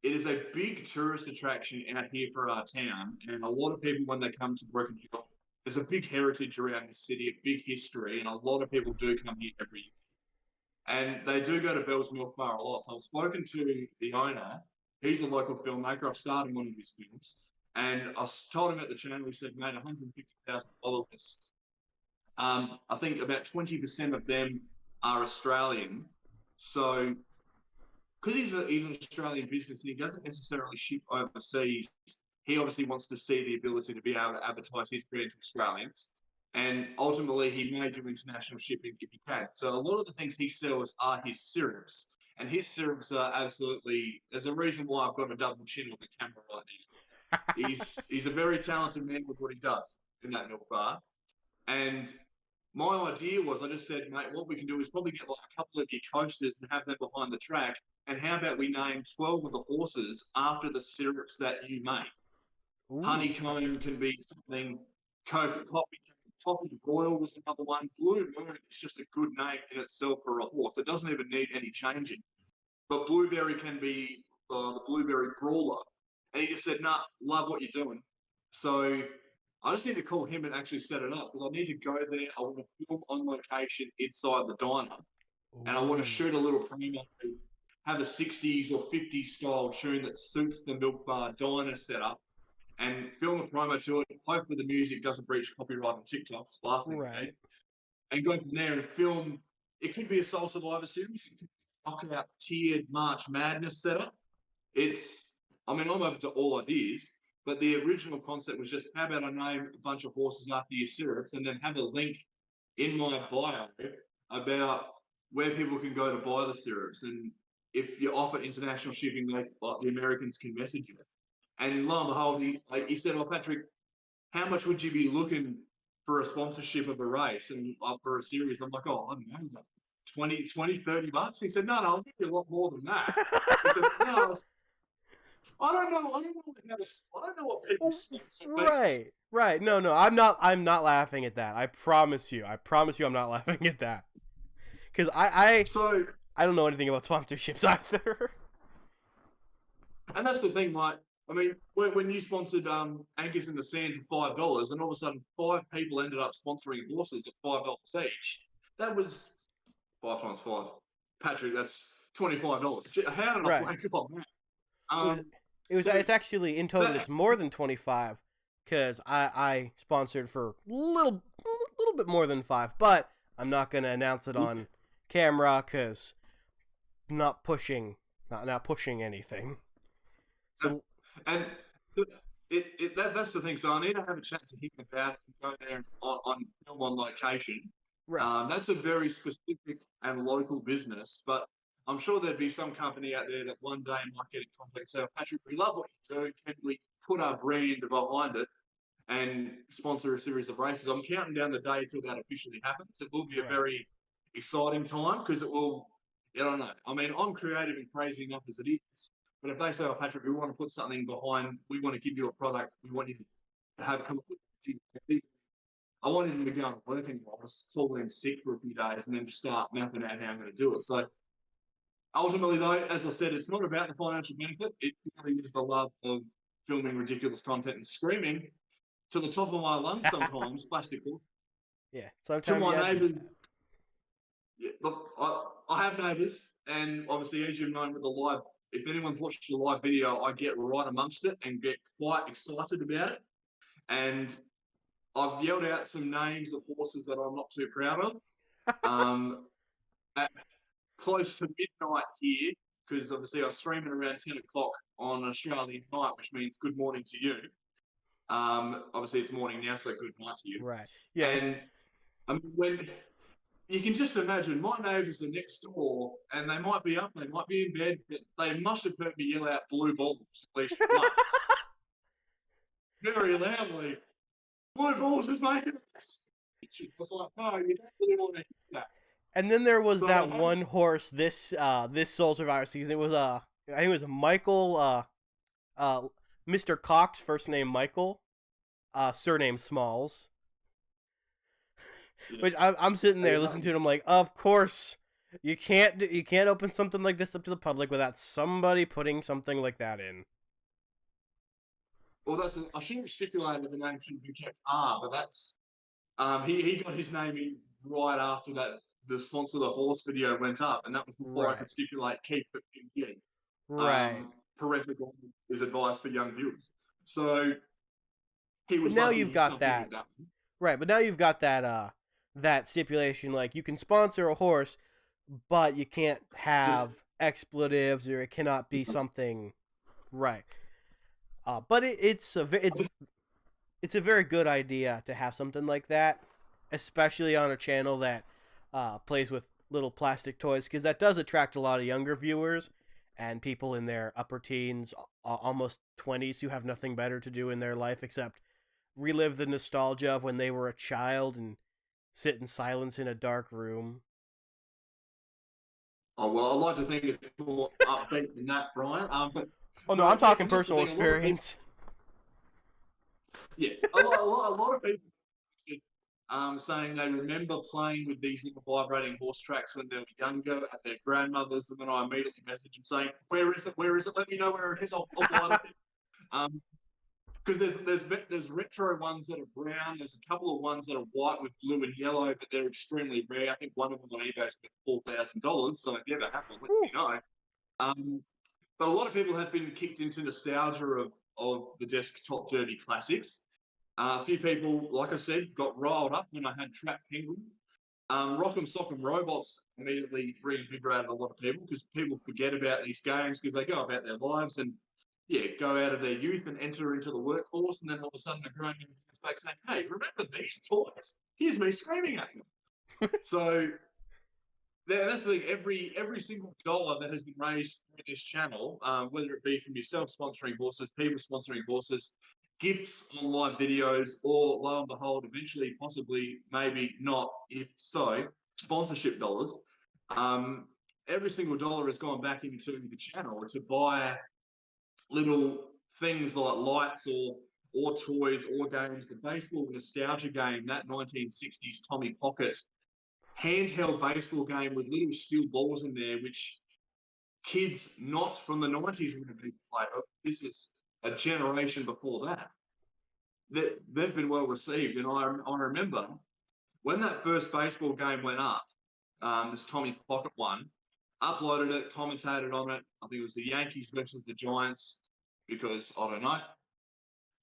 it is a big tourist attraction out here for our town. And a lot of people, when they come to Broken Hill, there's a big heritage around the city, a big history, and a lot of people do come here every year. And they do go to Bell's Milk Bar a lot. So I've spoken to the owner. He's a local filmmaker. I've starred in one of his films. And I told him at the channel, he said, mate, 150,000 followers. I think about 20% of them are Australian. So, because he's an Australian business and he doesn't necessarily ship overseas, he obviously wants to see the ability to be able to advertise his brand to Australians. And ultimately, he may do international shipping if he can. So, a lot of the things he sells are his syrups. And his syrups are absolutely, there's a reason why I've got a double chin on the camera right now. He's a very talented man with what he does in that milk bar. And my idea was, I just said, mate, what we can do is probably get like a couple of your coasters and have them behind the track. And how about we name 12 of the horses after the syrups that you make? Ooh, Honeycomb can be something, Coffee Royal was another one. Blue Moon is just a good name in itself for a horse. It doesn't even need any changing. But Blueberry can be the Blueberry Brawler. And he just said, nah, love what you're doing. So I just need to call him and actually set it up because I need to go there. I want to film on location inside the diner. And I want to ooh, shoot a little promo, have a 60s or 50s style tune that suits the Milk Bar diner setup and film a promo to it. Hopefully the music doesn't breach copyright on TikTok. It's the last thing we right. need. And go from there and film. It could be a Soul Survivor series. It could be a knockout tiered March Madness setup. It's, I mean, I'm open to all ideas, but the original concept was just how about I name a bunch of horses after your syrups and then have a link in my bio about where people can go to buy the syrups. And if you offer international shipping, like the Americans can message you. And lo and behold, he said, oh, Patrick, how much would you be looking for a sponsorship of a race and for a series? I'm like, oh, I don't know, like 20, $30. He said, no, I'll give you a lot more than that. He said, no, I don't know. I don't know I don't know what people Oh, sponsor me. right. No, I'm not laughing at that. I promise you. I'm not laughing at that. Because So, I don't know anything about sponsorships either. and that's the thing, like, I mean, when you sponsored Anchors in the Sand for $5, and all of a sudden 5 people ended up sponsoring horses at $5 each, that was 5 times 5. Patrick, that's $25. How did I Right. wake up on that? It was. So It's actually in total. that It's more than 25 because I sponsored for little bit more than 5, but I'm not gonna announce it on camera because not pushing not pushing anything. So and that's the thing. So I need to have a chat to him about it and go there on film on location. right, That's a very specific and local business, but I'm sure there'd be some company out there that one day might get in contact and say, Patrick, we love what you do. Can we put our brand behind it and sponsor a series of races? I'm counting down the day till that officially happens. It will be a right, very exciting time because it will, I don't know. I mean, I'm creative and crazy enough as it is. But if they say, oh, Patrick, we want to put something behind, we want to give you a product, we want you to have come up with it. I wanted him to go and work anymore. I was falling in sick for a few days and then just start mapping out how I'm going to do it. So ultimately, though, as I said, it's not about the financial benefit. It really is the love of filming ridiculous content and screaming to the top of my lungs sometimes, plastically, yeah. to Sometimes you my gotta do neighbours. that. Yeah, look, I have neighbours, and obviously, as you've known with the live, if anyone's watched the live video, I get right amongst it and get quite excited about it. And I've yelled out some names of horses that I'm not too proud of. Um, at close to midnight here, because obviously I was streaming around 10 o'clock on Australian night, which means good morning to you. Obviously, it's morning now, so good night to you. Right. Yeah. And I mean, when you can just imagine my neighbours are next door and they might be up, they might be in bed, but they must have heard me yell out blue balls at least once, very loudly. Blue balls is making it. I was like, no, you don't really want to hear that. And then there was So I that had one horse this Soul Survivor season. It was I think it was Michael uh Mr. Cox, first name Michael, surname Smalls. yeah, Which I'm sitting there there you listening go. to it. I'm like, of course, you can't open something like this up to the public without somebody putting something like that in. Well, I should have stipulated the name should be kept R, but that's he got his name in right after that the sponsor of the horse video went up, and that was before I Right, could stipulate keep it in. right. Parental guidance is advice for young viewers. So he But was now lucky you've he got snuck in that with that. right. But now you've got that stipulation like you can sponsor a horse, but you can't have expletives or it cannot be something right. But it's a very good idea to have something like that, especially on a channel that plays with little plastic toys, because that does attract a lot of younger viewers and people in their upper teens, almost 20s, who have nothing better to do in their life except relive the nostalgia of when they were a child and sit in silence in a dark room. Oh well, I like to think it's more upbeat than that, Brian. But Oh no, no, I'm talking and that's the personal thing. A lot of people, experience. yeah, a lot of people saying they remember playing with these little vibrating horse tracks when they were younger at their grandmother's, and then I immediately message them saying, "Where is it? Where is it? Let me know where it is. I'll buy it." Because there's retro ones that are brown. There's a couple of ones that are white with blue and yellow, but they're extremely rare. I think one of them on eBay is worth $4,000. So if you ever have one, let me know. Um, but a lot of people have been kicked into nostalgia of the desktop derby classics. A few people, like I said, got riled up when I had Trap Penguin. Rock'em Sock'em Robots immediately reinvigorated a lot of people because people forget about these games because they go about their lives and yeah, go out of their youth and enter into the workforce, and then all of a sudden they're growing back saying, "Hey, remember these toys? Here's me screaming at them." So that's the thing. Every single dollar that has been raised through this channel, whether it be from yourself sponsoring horses, people sponsoring horses, gifts on live videos, or lo and behold, eventually, possibly, maybe not, if so, sponsorship dollars. Um, every single dollar has gone back into the channel to buy little things like lights or toys or games. The baseball nostalgia game, that 1960s Tommy Pocket handheld baseball game with little steel balls in there, which kids not from the 90s would have been played. This is a generation before that, they've been well received. And I remember when that first baseball game went up, this Tommy Pocket one, uploaded it, commentated on it. I think it was the Yankees versus the Giants because I don't know.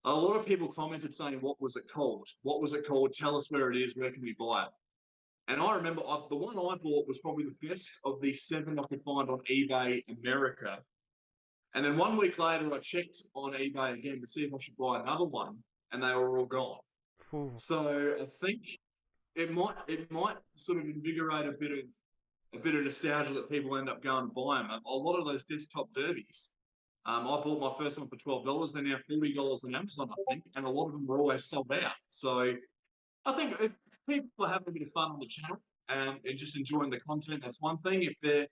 A lot of people commented saying, "What was it called? What was it called? Tell us where it is. Where can we buy it?" And I remember the one I bought was probably the best of the 7 I could find on eBay America. And then 1 week later, I checked on eBay again to see if I should buy another one, and they were all gone. Ooh. So I think it might sort of invigorate a bit of nostalgia that people end up going and buy them. A lot of those desktop derbies. I bought my first one for $12. They're now $40 on Amazon, I think, and a lot of them are always sold out. So I think if people are having a bit of fun on the channel and just enjoying the content, that's one thing. If they're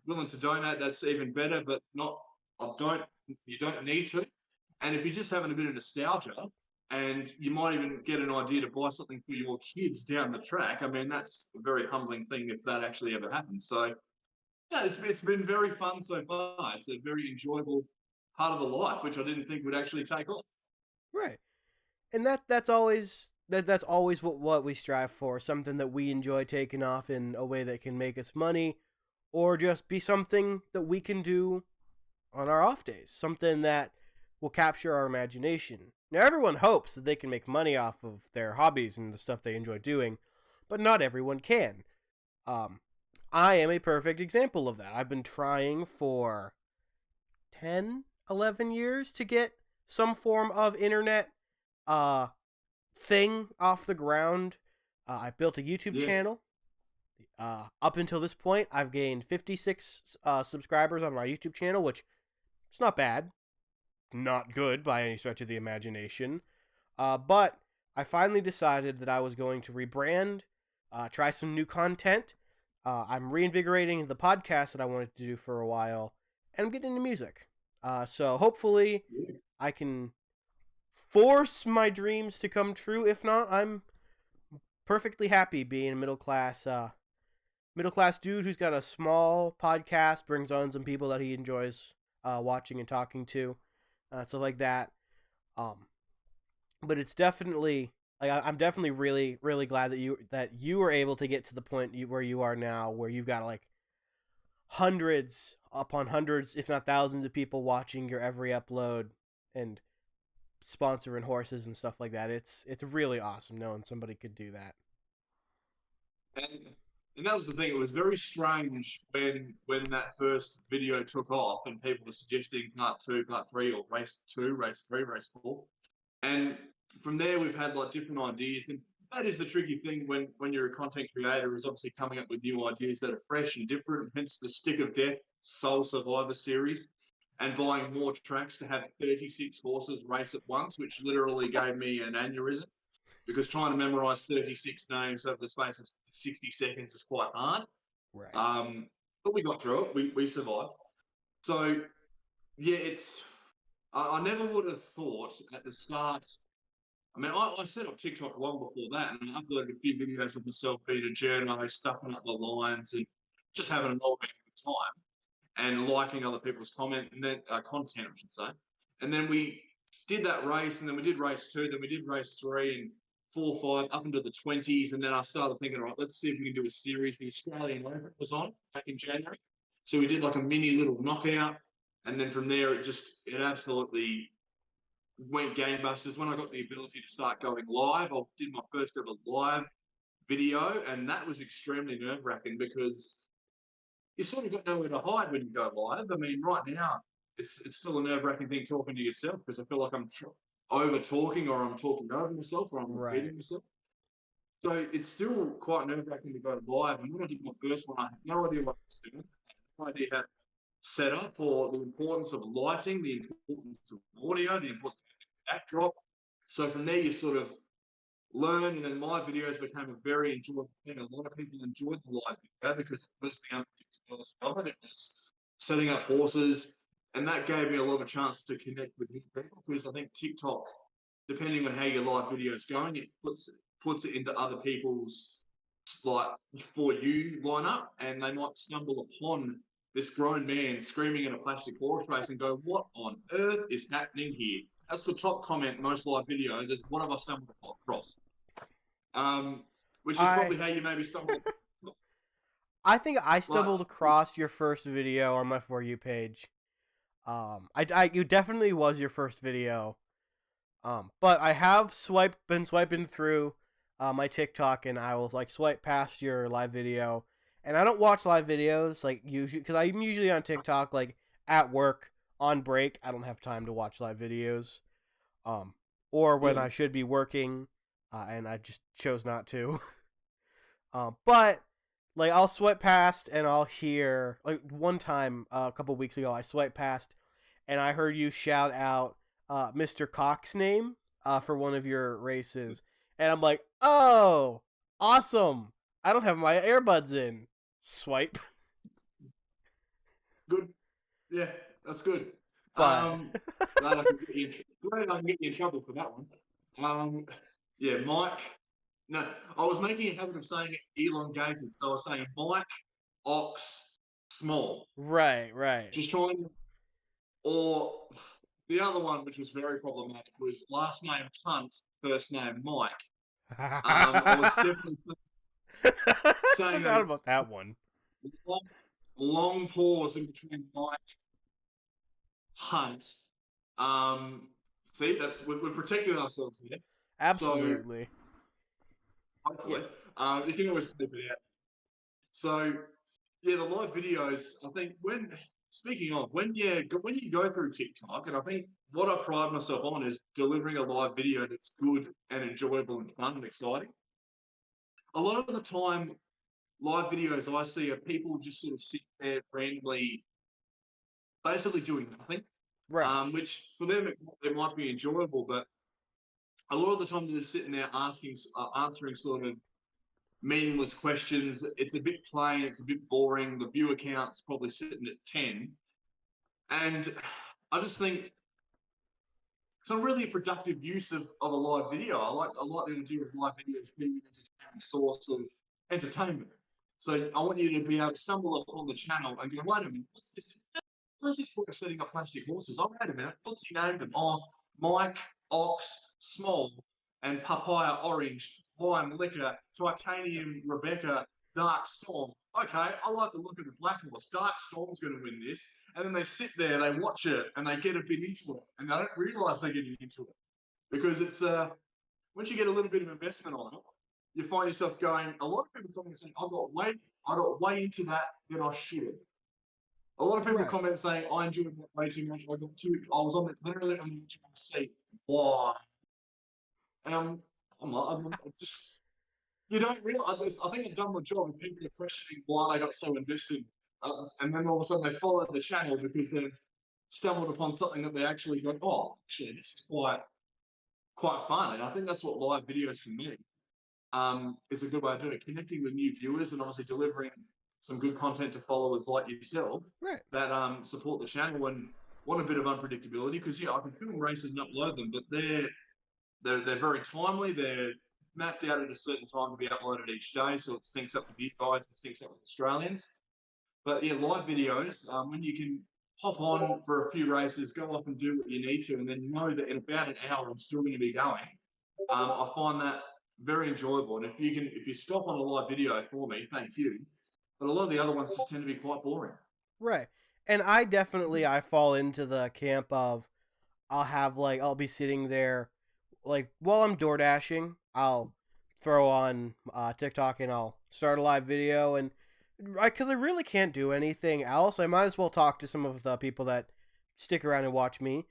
willing to donate, that's even better. But not, you don't need to. And if you're just having a bit of nostalgia, and you might even get an idea to buy something for your kids down the track, I mean, that's a very humbling thing if that actually ever happens. So yeah, it's been very fun so far. It's a very enjoyable part of the life, which I didn't think would actually take off. Right. And that's always what we strive for, something that we enjoy taking off in a way that can make us money, or just be something that we can do on our off days, something that will capture our imagination. Now everyone hopes that they can make money off of their hobbies and the stuff they enjoy doing, but not everyone can. um I am a perfect example of that. I've been trying for 10, 11 years to get some form of internet uh thing off the ground. I built a YouTube Yeah. channel. Up until this point, I've gained 56 subscribers on my YouTube channel, which it's not bad, not good by any stretch of the imagination. But I finally decided that I was going to rebrand, try some new content. I'm reinvigorating the podcast that I wanted to do for a while, and I'm getting into music. So hopefully, Yeah. I can force my dreams to come true. If not, I'm perfectly happy being a middle class dude who's got a small podcast, brings on some people that he enjoys watching and talking to, stuff like that. Um, but it's definitely like I'm definitely really glad that you were able to get to the point where you are now, where you've got like hundreds upon hundreds, if not thousands, of people watching your every upload and sponsoring horses and stuff like that. It's really awesome knowing somebody could do that. And and that was the thing. It was very strange when that first video took off and people were suggesting part two, part three, or race two, race three, race four. And from there, we've had like different ideas. And that is the tricky thing when you're a content creator, is obviously coming up with new ideas that are fresh and different. Hence the Stick of Death Soul Survivor series, and buying more tracks to have 36 horses race at once, which literally gave me an aneurysm, because trying to memorize 36 names over the space of 60 seconds is quite hard. Right. But we got through it. We survived. So yeah, I never would have thought at the start. I mean, I set up TikTok long before that, and I uploaded a few videos of myself being a journo, stuffing up the lines, and just having an all good time, and liking other people's comment and then content, I should say. And then we did that race, and then we did race two, then we did race three, and four, five, up into the 20s, and then I started thinking, all right, let's see if we can do a series. The Australian Open was on back in January, so we did like a mini little knockout, and then from there it absolutely went gangbusters. When I got the ability to start going live, I did my first ever live video, and that was extremely nerve wracking because you sort of got nowhere to hide when you go live. I mean, right now, it's still a nerve wracking thing talking to yourself, because I feel like I'm over talking, or I'm talking over myself, or I'm Right. repeating myself. So it's still quite nerve wracking to go live. And when I did my first one, I had no idea what I was doing. I had no idea how to set up, or the importance of lighting, the importance of audio, the importance of backdrop. So from there, you sort of learn, and then my videos became a very enjoyable thing. A lot of people enjoyed the live video because it was the unpredictability of it. It was setting up horses, and that gave me a lot of chance to connect with new people, because I think TikTok, depending on how your live video is going, it puts it into other people's like for you lineup, and they might stumble upon this grown man screaming in a plastic horse race and go, what on earth is happening here? That's the top comment in most live videos, is what have I stumbled across? Which is I probably how you maybe stumbled. I think I Like, stumbled across your first video on my For You page. You definitely was your first video. But I have been swiping through my TikTok, and I will like swipe past your live video. And I don't watch live videos like usually because I'm usually on TikTok like at work on break. I don't have time to watch live videos. Um, or when yeah, I should be working, and I just chose not to. But like I'll swipe past and I'll hear like one time a couple weeks ago I swiped past and I heard you shout out Mr. Cox's name for one of your races, and I'm like, oh, awesome! I don't have my earbuds in. Swipe, good. Yeah, that's good. but Glad I can get you glad I can get you in trouble for that one. Yeah, Mike. No, I was making a habit of saying it elongated, so I was saying Mike, Ox, small. right. Just trying, or the other one, which was very problematic, was last name Hunt, first name Mike. I was definitely saying Forgot a about that one. long, long pause in between Mike Hunt. Um, See, we're protecting ourselves here. So Absolutely. Yeah. hopefully, you can always bleep it out. So yeah, the live videos. I think speaking of when you go through TikTok, and I think what I pride myself on is delivering a live video that's good and enjoyable and fun and exciting. A lot of the time, live videos I see are people just sort of sitting there randomly, basically doing nothing. Right. Which for them it might be enjoyable, but a lot of the time they're just sitting there answering sort of meaningless questions. It's a bit plain, it's a bit boring. The viewer count's probably sitting at 10. And I just think it's not really a productive use of a live video. I like the idea of live videos being an entertaining source of entertainment. So I want you to be able to stumble upon the channel and go, wait a minute, what's this? Where's this book of setting up plastic horses? Oh, wait a minute, what's he named them? Oh, Mike, Ox, Small, and Papaya Orange, Lime Liquor, Titanium Rebecca, Dark Storm. Okay, I like the look of the black horse. Dark Storm's going to win this. And then they sit there, they watch it, and they get a bit into it. And they don't realise they're getting into it. Because it's, once you get a little bit of investment on it, you find yourself going, a lot of people come and say, I got way into that than I should. A lot of people Right. comment saying, I enjoyed that way too much. I was on it literally on the edge of my seat. Why? And I'm just, you don't realize, I think I've done my job and people are questioning why they got so invested. And then all of a sudden they follow the channel because they've stumbled upon something that they actually go, oh, actually, this is quite fun. And I think that's what live videos for me is a good way of doing it. Connecting with new viewers and obviously delivering some good content to followers like yourself Right. that support the channel and want a bit of unpredictability. Because yeah, I can film races and upload them, but they're very timely. They're mapped out at a certain time to be uploaded each day, so it syncs up with you guys, it syncs up with Australians. But yeah, live videos, when you can hop on for a few races, go off and do what you need to, and then know that in about an hour I'm still going to be going. I find that very enjoyable. And if you stop on a live video for me, thank you. But a lot of the other ones just tend to be quite boring. Right. And I fall into the camp of I'll be sitting there like while I'm door dashing, I'll throw on TikTok and I'll start a live video, and because I really can't do anything else, I might as well talk to some of the people that stick around and watch me.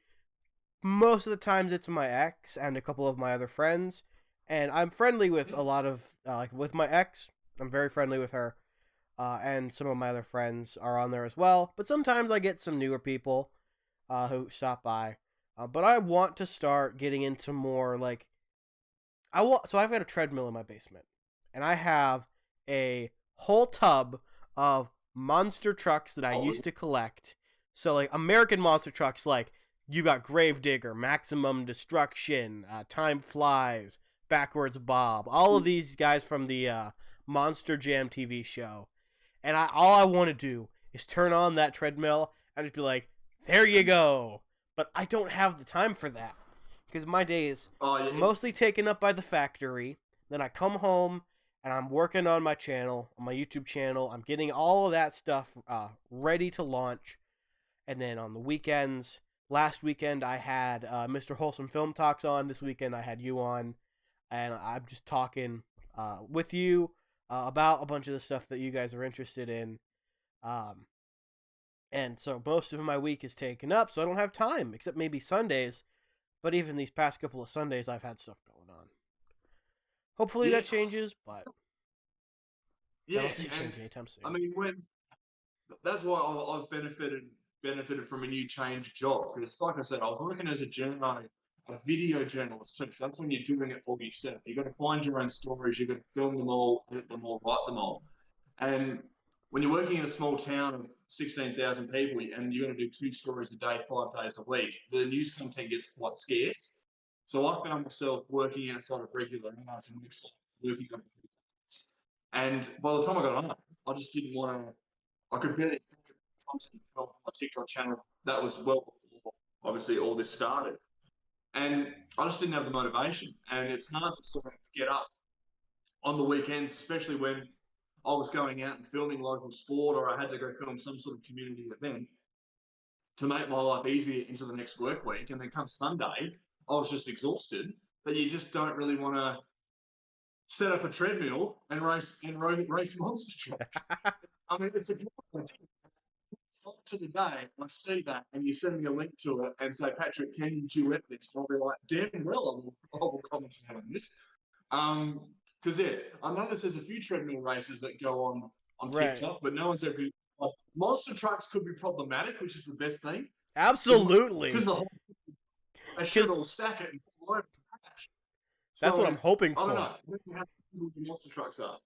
Most of the times it's my ex and a couple of my other friends, and I'm friendly with a lot of like with my ex. I'm very friendly with her, and some of my other friends are on there as well. But sometimes I get some newer people who stop by. But I want to start getting into more like So I've got a treadmill in my basement, and I have a whole tub of monster trucks that I Oh, used to collect. So like American monster trucks, like you got Gravedigger, Maximum Destruction, Time Flies, Backwards Bob, all of these guys from the Monster Jam TV show. And all I want to do is turn on that treadmill and just be like, there you go. But I don't have the time for that because my day is Oh yeah, mostly taken up by the factory. Then I come home and I'm working on my channel, on my YouTube channel. I'm getting all of that stuff ready to launch. And then on the weekends, last weekend I had Mr. Wholesome Film Talks on. This weekend I had you on. And I'm just talking with you about a bunch of the stuff that you guys are interested in. Um, and so most of my week is taken up, so I don't have time, except maybe Sundays. But even these past couple of Sundays, I've had stuff going on. Hopefully yeah, that changes, but I yeah. don't see it And changing anytime soon. I mean, when that's why I've benefited from a new change job because, like I said, I was working as a video journalist too. So that's when you're doing it all yourself. You got to find your own stories. You got to film them all, edit them all, write them all. And when you're working in a small town of 16,000 people and you're going to do 2 stories a day, 5 days a week, the news content gets quite scarce. So I found myself working outside of regular hours and working on weekends. And by the time I got home, I just didn't want to. I could barely content on my TikTok channel. That was well before, obviously, all this started. And I just didn't have the motivation. And it's hard to sort of get up on the weekends, especially when I was going out and filming local sport or I had to go film some sort of community event to make my life easier into the next work week. And then come Sunday, I was just exhausted. But you just don't really want to set up a treadmill and race monster trucks. I mean, it's a good idea. To the day, I see that, and you send me a link to it and say, Patrick, can you duet this? And I'll be like, damn well, I will comment on this. Because yeah, I noticed there's a few treadmill races that go on Right. TikTok, but no one's ever. Like, monster trucks could be problematic, which is the best thing because Absolutely. they should Because all stack it and fall over and crash. that's what So I'm hoping I don't for. know. I don't know how the monster trucks are,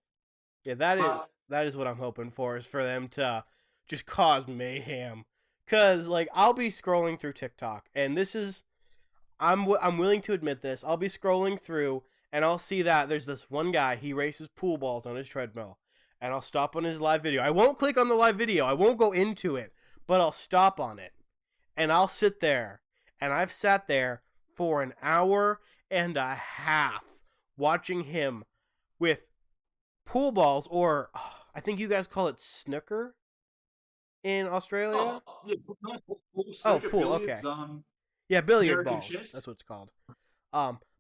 Yeah, that is but that is what I'm hoping for, is for them to just cause mayhem. Cause like I'll be scrolling through TikTok, and this is I'm willing to admit this. I'll be scrolling through, and I'll see that there's this one guy. He races pool balls on his treadmill, and I'll stop on his live video. I won't click on the live video. I won't go into it, but I'll stop on it, and I'll sit there, and I've sat there for an hour and a half watching him with pool balls, or I think you guys call it snooker in oh Australia. yeah, no, pool, Oh, snooker, pool. billiards, Okay. Yeah, billiard American balls. chess. That's what it's called.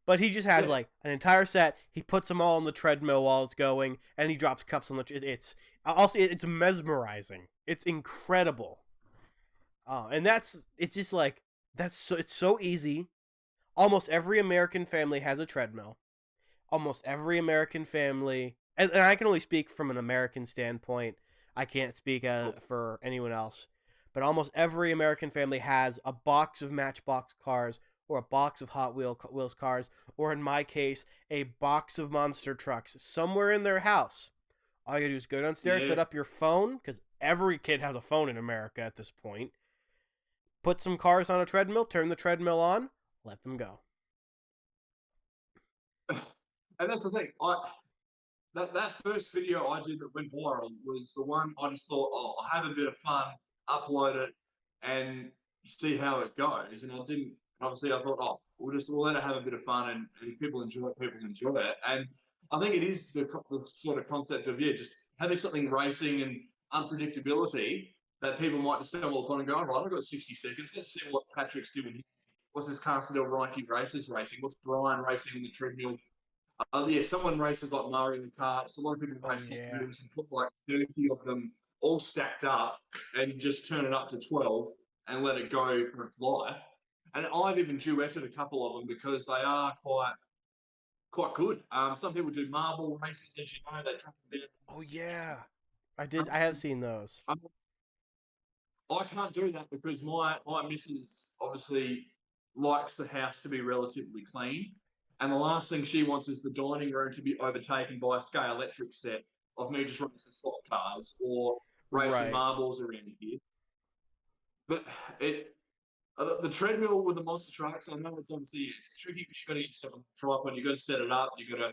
But he just has Yeah. like an entire set. He puts them all on the treadmill while it's going, and he drops cups on the. It's also it's mesmerizing. It's incredible. And it's just like it's so easy. Almost every American family has a treadmill. Almost every American family, and I can only speak from an American standpoint. I can't speak for anyone else. But almost every American family has a box of Matchbox cars or a box of Wheels cars, or in my case, a box of monster trucks somewhere in their house. All you gotta do is go downstairs, Yeah. set up your phone, because every kid has a phone in America at this point. Put some cars on a treadmill, turn the treadmill on, let them go. And that's the thing. That first video I did that went viral was the one I just thought, oh, I'll have a bit of fun, upload it, and see how it goes. And I didn't. Obviously, I thought, oh, we'll let it have a bit of fun, and if people enjoy it, people enjoy it. And I think it is the sort of concept of just having something racing and unpredictability that people might just stumble upon and go, all right, I've got 60 seconds. Let's see what Patrick's doing here. What's this Carsdale Reinke races racing? What's Brian racing in the treadmill? Yeah, someone races like Mario Kart. So a lot of people Oh race Hot yeah. Wheels and put like 30 of them all stacked up and just turn it up to 12 and let it go for its life. And I've even duetted a couple of them because they are quite good. Some people do marble races, as you know, they drop them Oh down. yeah. I have seen those. Um, I can't do that because my missus obviously likes the house to be relatively clean, and the last thing she wants is the dining room to be overtaken by a Scalextric set of me just racing slot cars or racing Right. marbles around here. But it the treadmill with the monster trucks, I know it's tricky because you got to get yourself on the tripod, you got to set it up, you got to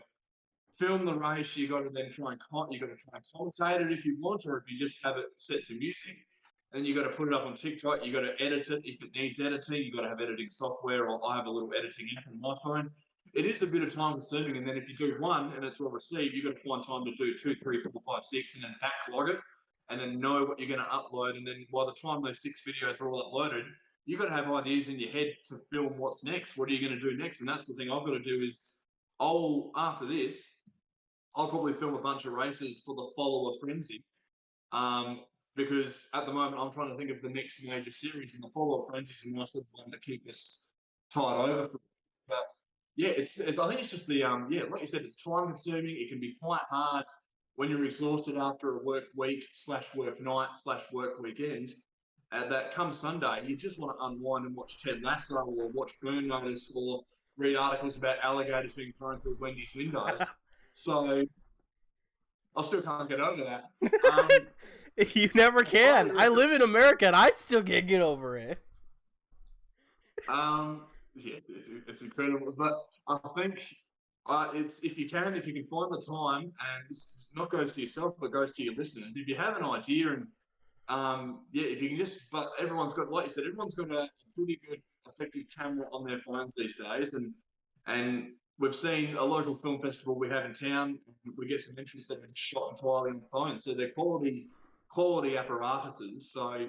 film the race, you got to then try and you got to try and commentate it if you want, or if you just have it set to music. and you got to put it up on TikTok. You got to edit it if it needs editing. You got to have editing software, or I have a little editing app on my phone. It is a bit of time consuming, and then if you do one and it's well received, you've got to find time to do 2, 3, 4, 5, 6, and then backlog it, and then know what you're going to upload. And then by the time those 6 videos are all uploaded, you've got to have ideas in your head to film what's next. What are you going to do next? And that's the thing I've got to do is, after this, I'll probably film a bunch of races for the follower frenzy. Um, because at the moment I'm trying to think of the next major series, and the follow-up frenzy is a nice little one to keep us tied over. But yeah, I think it's just the like you said, it's time consuming. It can be quite hard when you're exhausted after a work week slash work night slash work weekend. That come Sunday, you just want to unwind and watch Ted Lasso or watch Burn Notice or read articles about alligators being thrown through Wendy's windows. So I still can't get over that. You never can. I live in America and I still can't get over it. Yeah, it's incredible. But I think it's if you can find the time, and this not goes to yourself, but goes to your listeners. If you have an idea, and yeah, if you can just, but everyone's got, like you said, everyone's got a pretty good effective camera on their phones these days, and we've seen a local film festival we have in town. We get some entries that are shot entirely on the phone, so they're quality apparatuses. So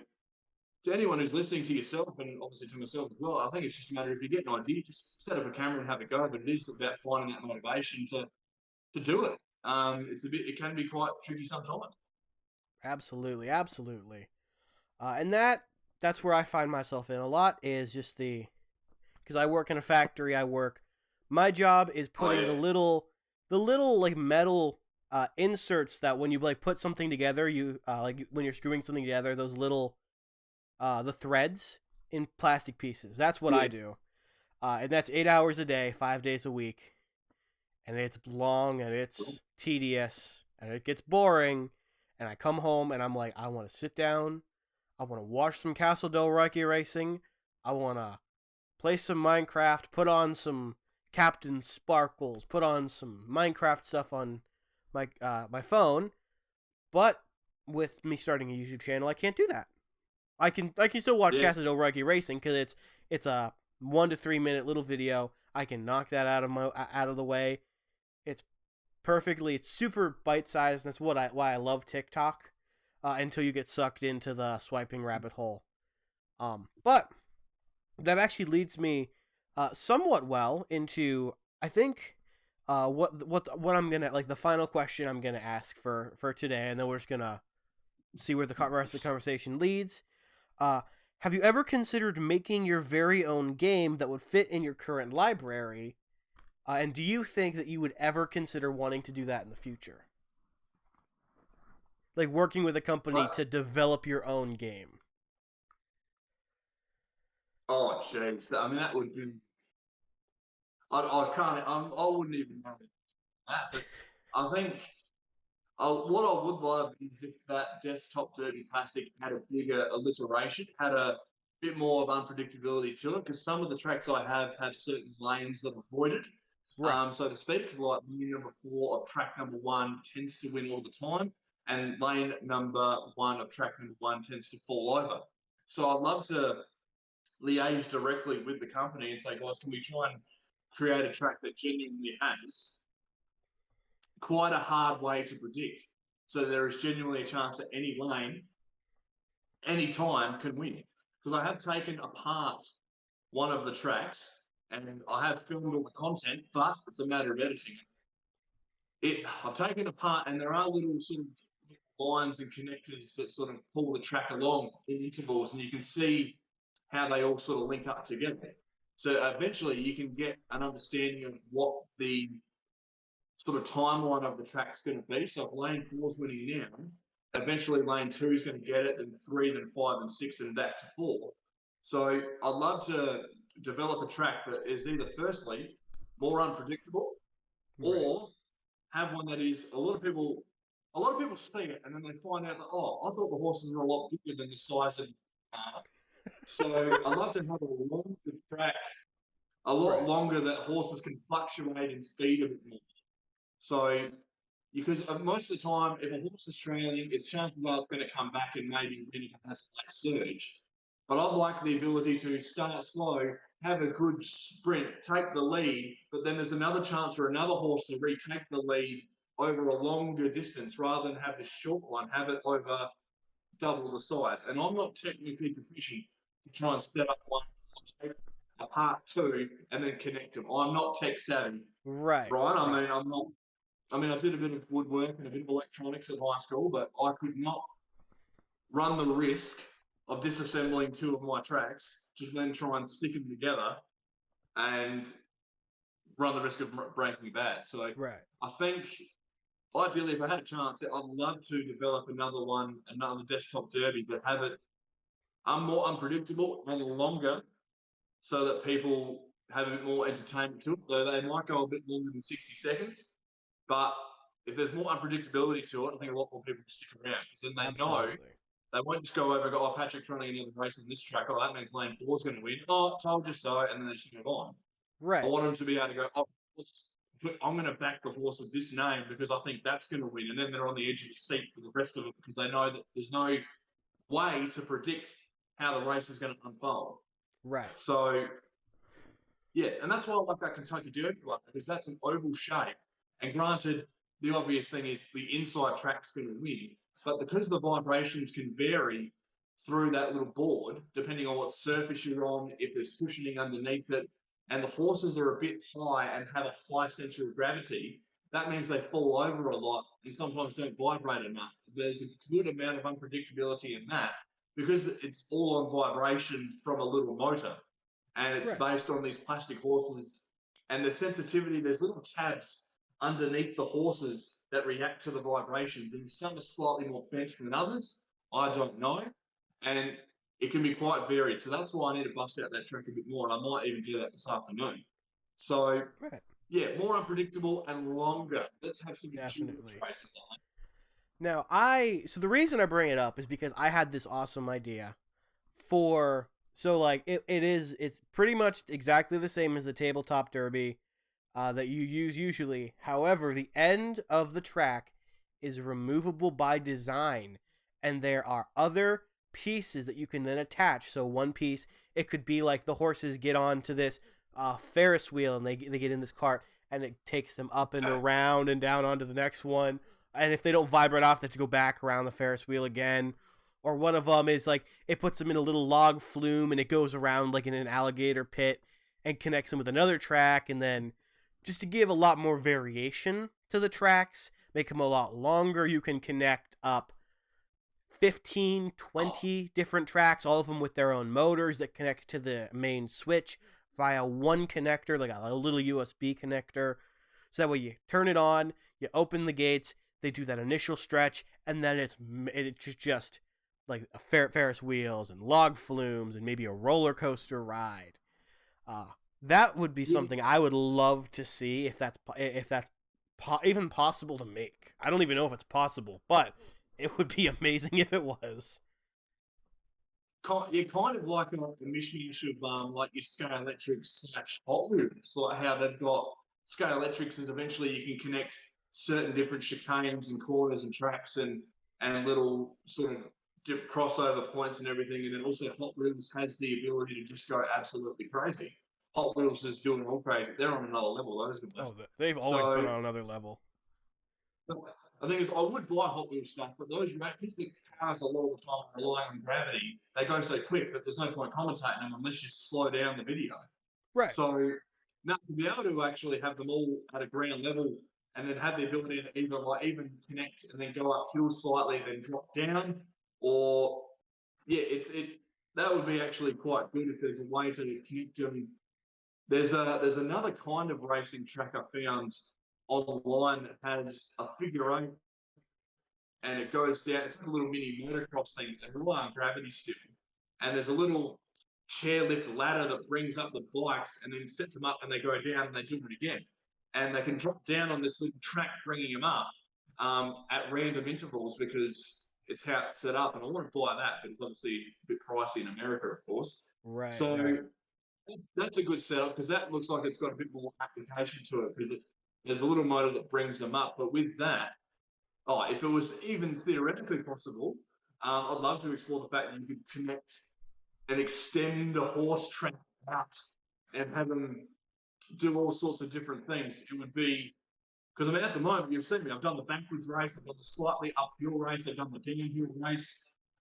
to anyone who's listening to yourself, and obviously to myself as well, I think it's just a matter of, if you get an idea, just set up a camera and have a go. But it is about finding that motivation to do it. It can be quite tricky sometimes. Absolutely, absolutely. And that's where I find myself in a lot, is just because I work in a factory. My job is putting the little like metal inserts that when you like put something together, you like when you're screwing something together, those little the threads in plastic pieces. That's what I do. And that's 8 hours a day, 5 days a week. And it's long and it's tedious and it gets boring. And I come home and I'm like, I want to sit down. I want to watch some Castle Del Rocky Racing. I want to play some Minecraft, put on some Captain Sparkles, put on some Minecraft stuff on my phone. But with me starting a YouTube channel, I can't do that. I can still watch Castle Del Rocky Racing because it's a 1 to 3 minute little video. I can knock that out of the way. It's super bite sized. That's why I love TikTok. Until you get sucked into the swiping rabbit hole. But that actually leads me somewhat well into, I think, what I'm gonna, like, the final question I'm gonna ask for today, and then we're just gonna see where the rest of the conversation leads. Have you ever considered making your very own game that would fit in your current library? And do you think that you would ever consider wanting to do that in the future? Like working with a company to develop your own game. Oh, jeez. I mean, that would be. I can't. I wouldn't even know that. But I think what I would love is if that desktop Dirty Plastic had a bigger alliteration, had a bit more of unpredictability to it, because some of the tracks I have certain lanes that are voided, right. So to speak. Like lane number 4 of track number 1 tends to win all the time, and lane number 1 of track number 1 tends to fall over. So I'd love to liaise directly with the company and say, guys, can we try and create a track that genuinely has quite a hard way to predict? So there is genuinely a chance that any lane, any time can win. Because I have taken apart one of the tracks and I have filmed all the content, but it's a matter of editing it. I've taken apart, and there are little sort of lines and connectors that sort of pull the track along in intervals, and you can see how they all sort of link up together. So eventually you can get an understanding of what the sort of timeline of the track's going to be. So if lane 4's winning now, eventually lane 2 is going to get it, then 3, then 5, and 6, and back to 4. So I'd love to develop a track that is either firstly more unpredictable, or have one that is a lot of people see it and then they find out that, oh, I thought the horses were a lot bigger than the size of so I love to have a longer track, a lot longer, that horses can fluctuate in speed a bit more. So because most of the time, if a horse is trailing, its chances are it's going to come back and maybe win if it has a late surge. But I'd like the ability to start slow, have a good sprint, take the lead, but then there's another chance for another horse to retake the lead over a longer distance rather than have this short one, have it over double the size. And I'm not technically proficient to try and set up one, take apart two, and then connect them. I'm not tech savvy, Right. right? I Right. mean, I'm not. I mean, I did a bit of woodwork and a bit of electronics at high school, but I could not run the risk of disassembling two of my tracks to then try and stick them together and run the risk of breaking bad. So Right. I think ideally, if I had a chance, I'd love to develop another one, another desktop derby, but have it more unpredictable and longer so that people have a bit more entertainment to it. Though they might go a bit longer than 60 seconds, but if there's more unpredictability to it, I think a lot more people will stick around because then they know Absolutely. they won't just go over and go, oh, Patrick's running another race on this track. Oh, that means lane four's going to win. Oh, told you so. And then they just move on. I Right. want them to be able to go, oh, I'm going to back the horse with this name because I think that's going to win. And then they're on the edge of the seat for the rest of it because they know that there's no way to predict how the race is going to unfold. Right. So, yeah, and that's why I like that Kentucky Derby one because that's an oval shape. And granted, the obvious thing is the inside track's going to win. But because the vibrations can vary through that little board, depending on what surface you're on, if there's cushioning underneath it, and the horses are a bit high and have a high center of gravity, that means they fall over a lot and sometimes don't vibrate enough. There's a good amount of unpredictability in that because it's all on vibration from a little motor and it's Right. based on these plastic horses and the sensitivity. There's little tabs underneath the horses that react to the vibrations, and some are slightly more bent than others. I don't know, and it can be quite varied. So that's why I need to bust out that track a bit more, and I might even do that this afternoon. So Right. yeah, more unpredictable and longer. Let's have some endurance Definitely. races on. Now, so the reason I bring it up is because I had this awesome idea for, so like it's pretty much exactly the same as the tabletop derby that you use usually. However, the end of the track is removable by design, and there are other pieces that you can then attach. So one piece, it could be like the horses get onto this Ferris wheel and they get in this cart and it takes them up and around and down onto the next one. And if they don't vibrate off, they have to go back around the Ferris wheel again. Or one of them is like it puts them in a little log flume and it goes around like in an alligator pit and connects them with another track. And then just to give a lot more variation to the tracks, make them a lot longer, you can connect up 15, 20 different tracks, all of them with their own motors that connect to the main switch via one connector, like a little USB connector. So that way you turn it on, you open the gates, they do that initial stretch, and then it's just like a Ferris wheels and log flumes and maybe a roller coaster ride. Uh, that would be Yeah, something I would love to see if that's even possible to make. I don't even know if it's possible, but it would be amazing if it was. kind of like a mishmash of like your Scale Electrics / Hot Wheels, like how they've got Scale Electrics is eventually you can connect certain different chicanes and corners and tracks and little sort of crossover points and everything, and then also Hot Wheels has the ability to just go absolutely crazy. Hot Wheels is doing all crazy. They're on another level, those guys. Oh, they've always been So on another level. the thing is, I would buy Hot Wheels stuff, but those because the cars a lot of the time relying on gravity, they go so quick that there's no point commentating them unless you slow down the video. Right. So now to be able to actually have them all at a ground level and then have the ability to even connect and then go uphill slightly, then drop down, or yeah, it that would be actually quite good if there's a way to connect them. There's another kind of racing track I found online that has a figure eight and it goes down. It's like a little mini motocross thing. They're all on gravity still, and there's a little chairlift ladder that brings up the bikes and then sets them up, and they go down and they do it again, and they can drop down on this little track, bringing them up at random intervals because it's how it's set up. And I want to buy that, but it's obviously a bit pricey in America, of course. Right. So Right. that's a good setup because that looks like it's got a bit more application to it because there's a little motor that brings them up. But with that, if it was even theoretically possible, I'd love to explore the fact that you could connect and extend a horse track out and have them do all sorts of different things. It would be, because I mean, at the moment, you've seen me, I've done the backwards race, I've done the slightly uphill race, I've done the downhill race.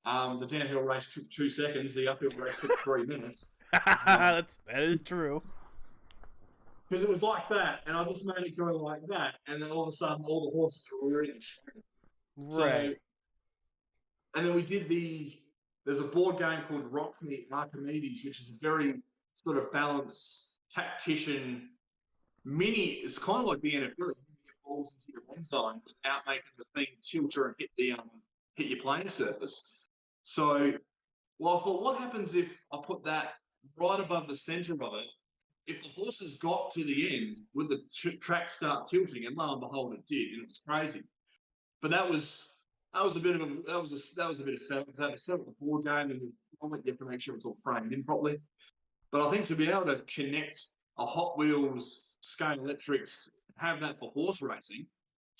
The downhill race took 2 seconds, the uphill race took 3 minutes. That is true. Because it was like that, and I just made it go like that, and then all of a sudden, all the horses were really straight. So, Right. and then we did there's a board game called Rock Me Archimedes, which is a very sort of balanced tactician mini. It's kind of like the NFL. You get balls into your end zone without making the thing tilter and hit your playing surface. So, well, I thought, what happens if I put that right above the center of it? If the horses got to the end, would the track start tilting? And lo and behold, it did, and it was crazy. But that was a bit of a setup because I had to set up the board game, and you have to make sure it's all framed in properly. But I think to be able to connect a Hot Wheels Scale Electrics, have that for horse racing,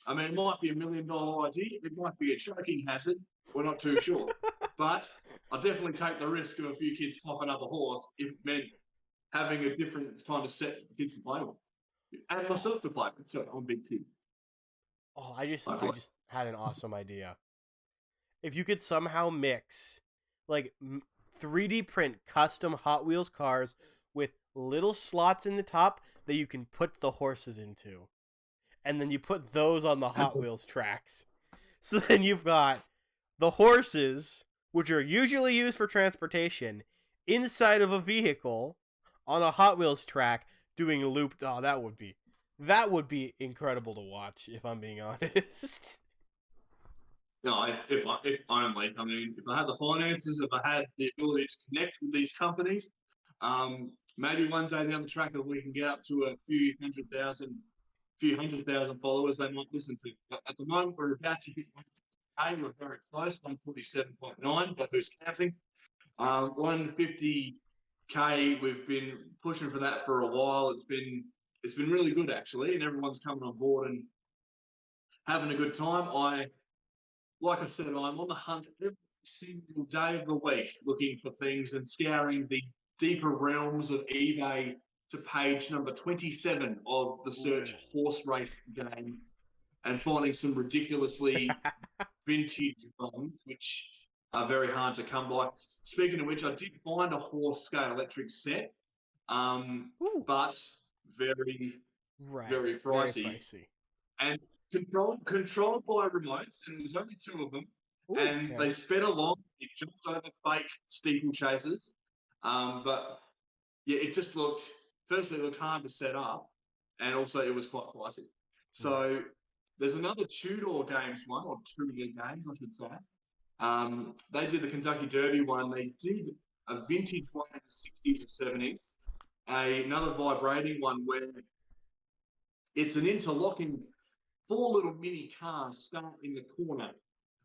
I mean, it might be $1 million idea, it might be a choking hazard, we're not too sure. But I'll definitely take the risk of a few kids popping up a horse if it meant having a different kind of set for kids to play with. And myself to play with, so I'm a big kid. Oh, I just had an awesome idea. If you could somehow mix like 3D print custom Hot Wheels cars with little slots in the top that you can put the horses into, and then you put those on the Hot Wheels tracks. So then you've got the horses, which are usually used for transportation, inside of a vehicle on a Hot Wheels track doing a loop. Oh, that would be incredible to watch, if I'm being honest. No, if only. I mean, if I had the finances, if I had the ability to connect with these companies, maybe one day down the track, if we can get up to a few hundred thousand followers, they might listen to. But at the moment, we're about to hit 150K. We're very close, 147.9, but who's counting? 150K. We've been pushing for that for a while. It's been really good actually, and everyone's coming on board and having a good time. Like I said, I'm on the hunt every single day of the week looking for things and scouring the deeper realms of eBay to page number 27 of the search horse race game and finding some ridiculously vintage ones, which are very hard to come by. Speaking of which, I did find a horse scale electric set, but very, Right. very Very pricey. pricey. And controlled by remotes, and there's only 2 of them. Ooh, And they okay. sped along. It jumped over fake steeplechasers, but yeah, it just looked. Firstly, it looked hard to set up, and also it was quite pricey. Right. So there's another Tudor Games one, or Tudor Games, I should say. They did the Kentucky Derby one. They did a vintage one in the 60s or 70s. Another vibrating one where it's an interlocking 4 little mini cars start in the corner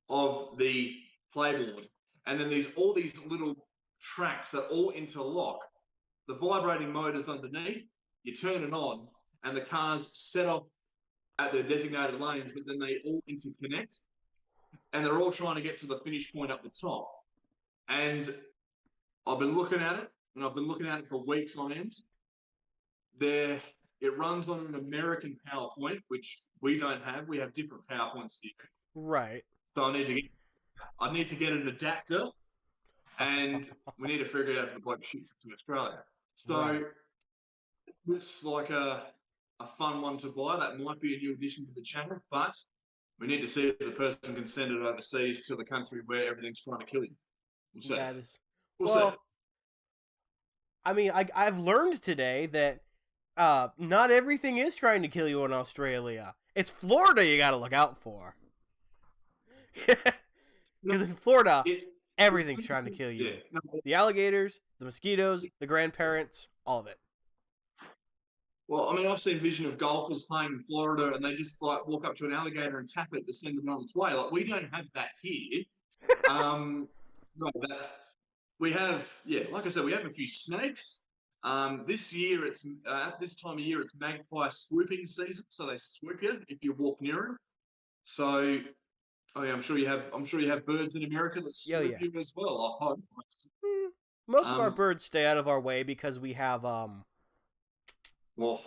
of the playboard, and then all these little tracks that all interlock. The vibrating motors underneath, you turn it on, and the cars set off at their designated lanes, but then they all interconnect, and they're all trying to get to the finish point up the top. And I've been looking at it, and I've been looking at it for weeks on end. It runs on an American PowerPoint, which we don't have. We have different PowerPoints here. Right. So I need to get an adapter, and we need to figure out if the bloke ships it to Australia. So Right. it looks like a fun one to buy. That might be a new addition to the channel, but we need to see if the person can send it overseas to the country where everything's trying to kill you. We'll see. That is. We'll see. Well, I mean, I've learned today that not everything is trying to kill you in Australia. It's Florida you got to look out for. Because in Florida, everything's trying to kill you. Yeah. No, The alligators, the mosquitoes, the grandparents, all of it. well, I mean, I've seen vision of golfers playing in Florida, and they just like walk up to an alligator and tap it to send it on its way. Like we don't have that here. No, we have, yeah, like I said, we have a few snakes. This year, it's at this time of year, it's magpie swooping season, so they swoop you if you walk near them. So Oh yeah, I'm sure you have. I'm sure you have birds in America that Yo, swoop yeah. you as well. I hope. Hmm, most of our Um, birds stay out of our way because we have well,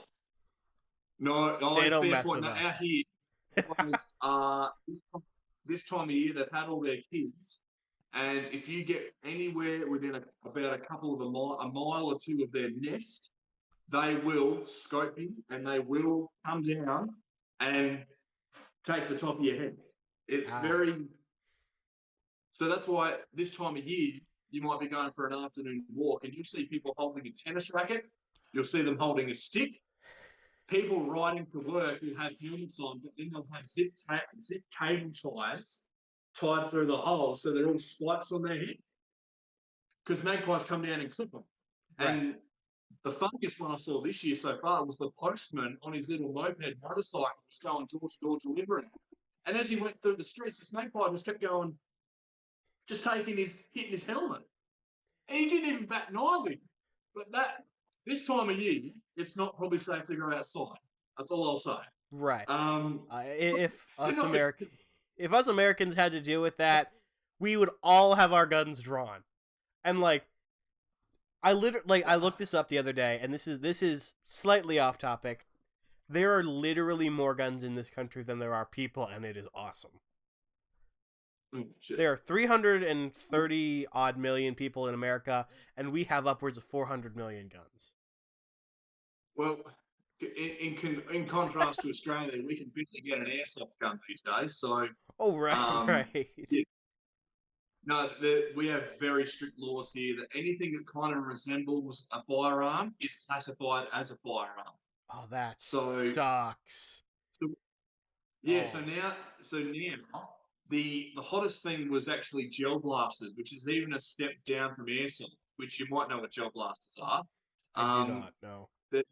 no, they no, don't fair mess point. with Now, out us. here, guys, this time of year, they've had all their kids, and if you get anywhere within about a couple of a mile or two of their nest, they will scope you and they will come down and take the top of your head. It's Ah, very so that's why this time of year you might be going for an afternoon walk and you see people holding a tennis racket, you'll see them holding a stick. People riding to work will have helmets on, but then they'll have zip cable ties tied through the holes so they're all spikes on their head because magpies come down and clip them. right. And the funniest one I saw this year so far was the postman on his little moped motorcycle was going door to door delivering. And as he went through the streets, this magpie just kept going, just hitting his helmet. And he didn't even bat an eyelid. But this time of year, it's not probably safe to go outside. That's all I'll say. Right. Um, If they're us not. If us Americans had to deal with that, we would all have our guns drawn. And like I looked this up the other day, and this is slightly off topic. There are literally more guns in this country than there are people, and it is awesome. Oh, shit. There are 330 odd million people in America, and we have upwards of 400 million guns. Well, in contrast to Australia, we can barely get an airsoft gun these days. So, Oh, right, um, right. yeah, no, we have very strict laws here that anything that kind of resembles a firearm is classified as a firearm. Oh, that So, sucks. so yeah, Oh, so now the hottest thing was actually gel blasters, which is even a step down from airsoft, which you might know what gel blasters are. I do Um, not know. that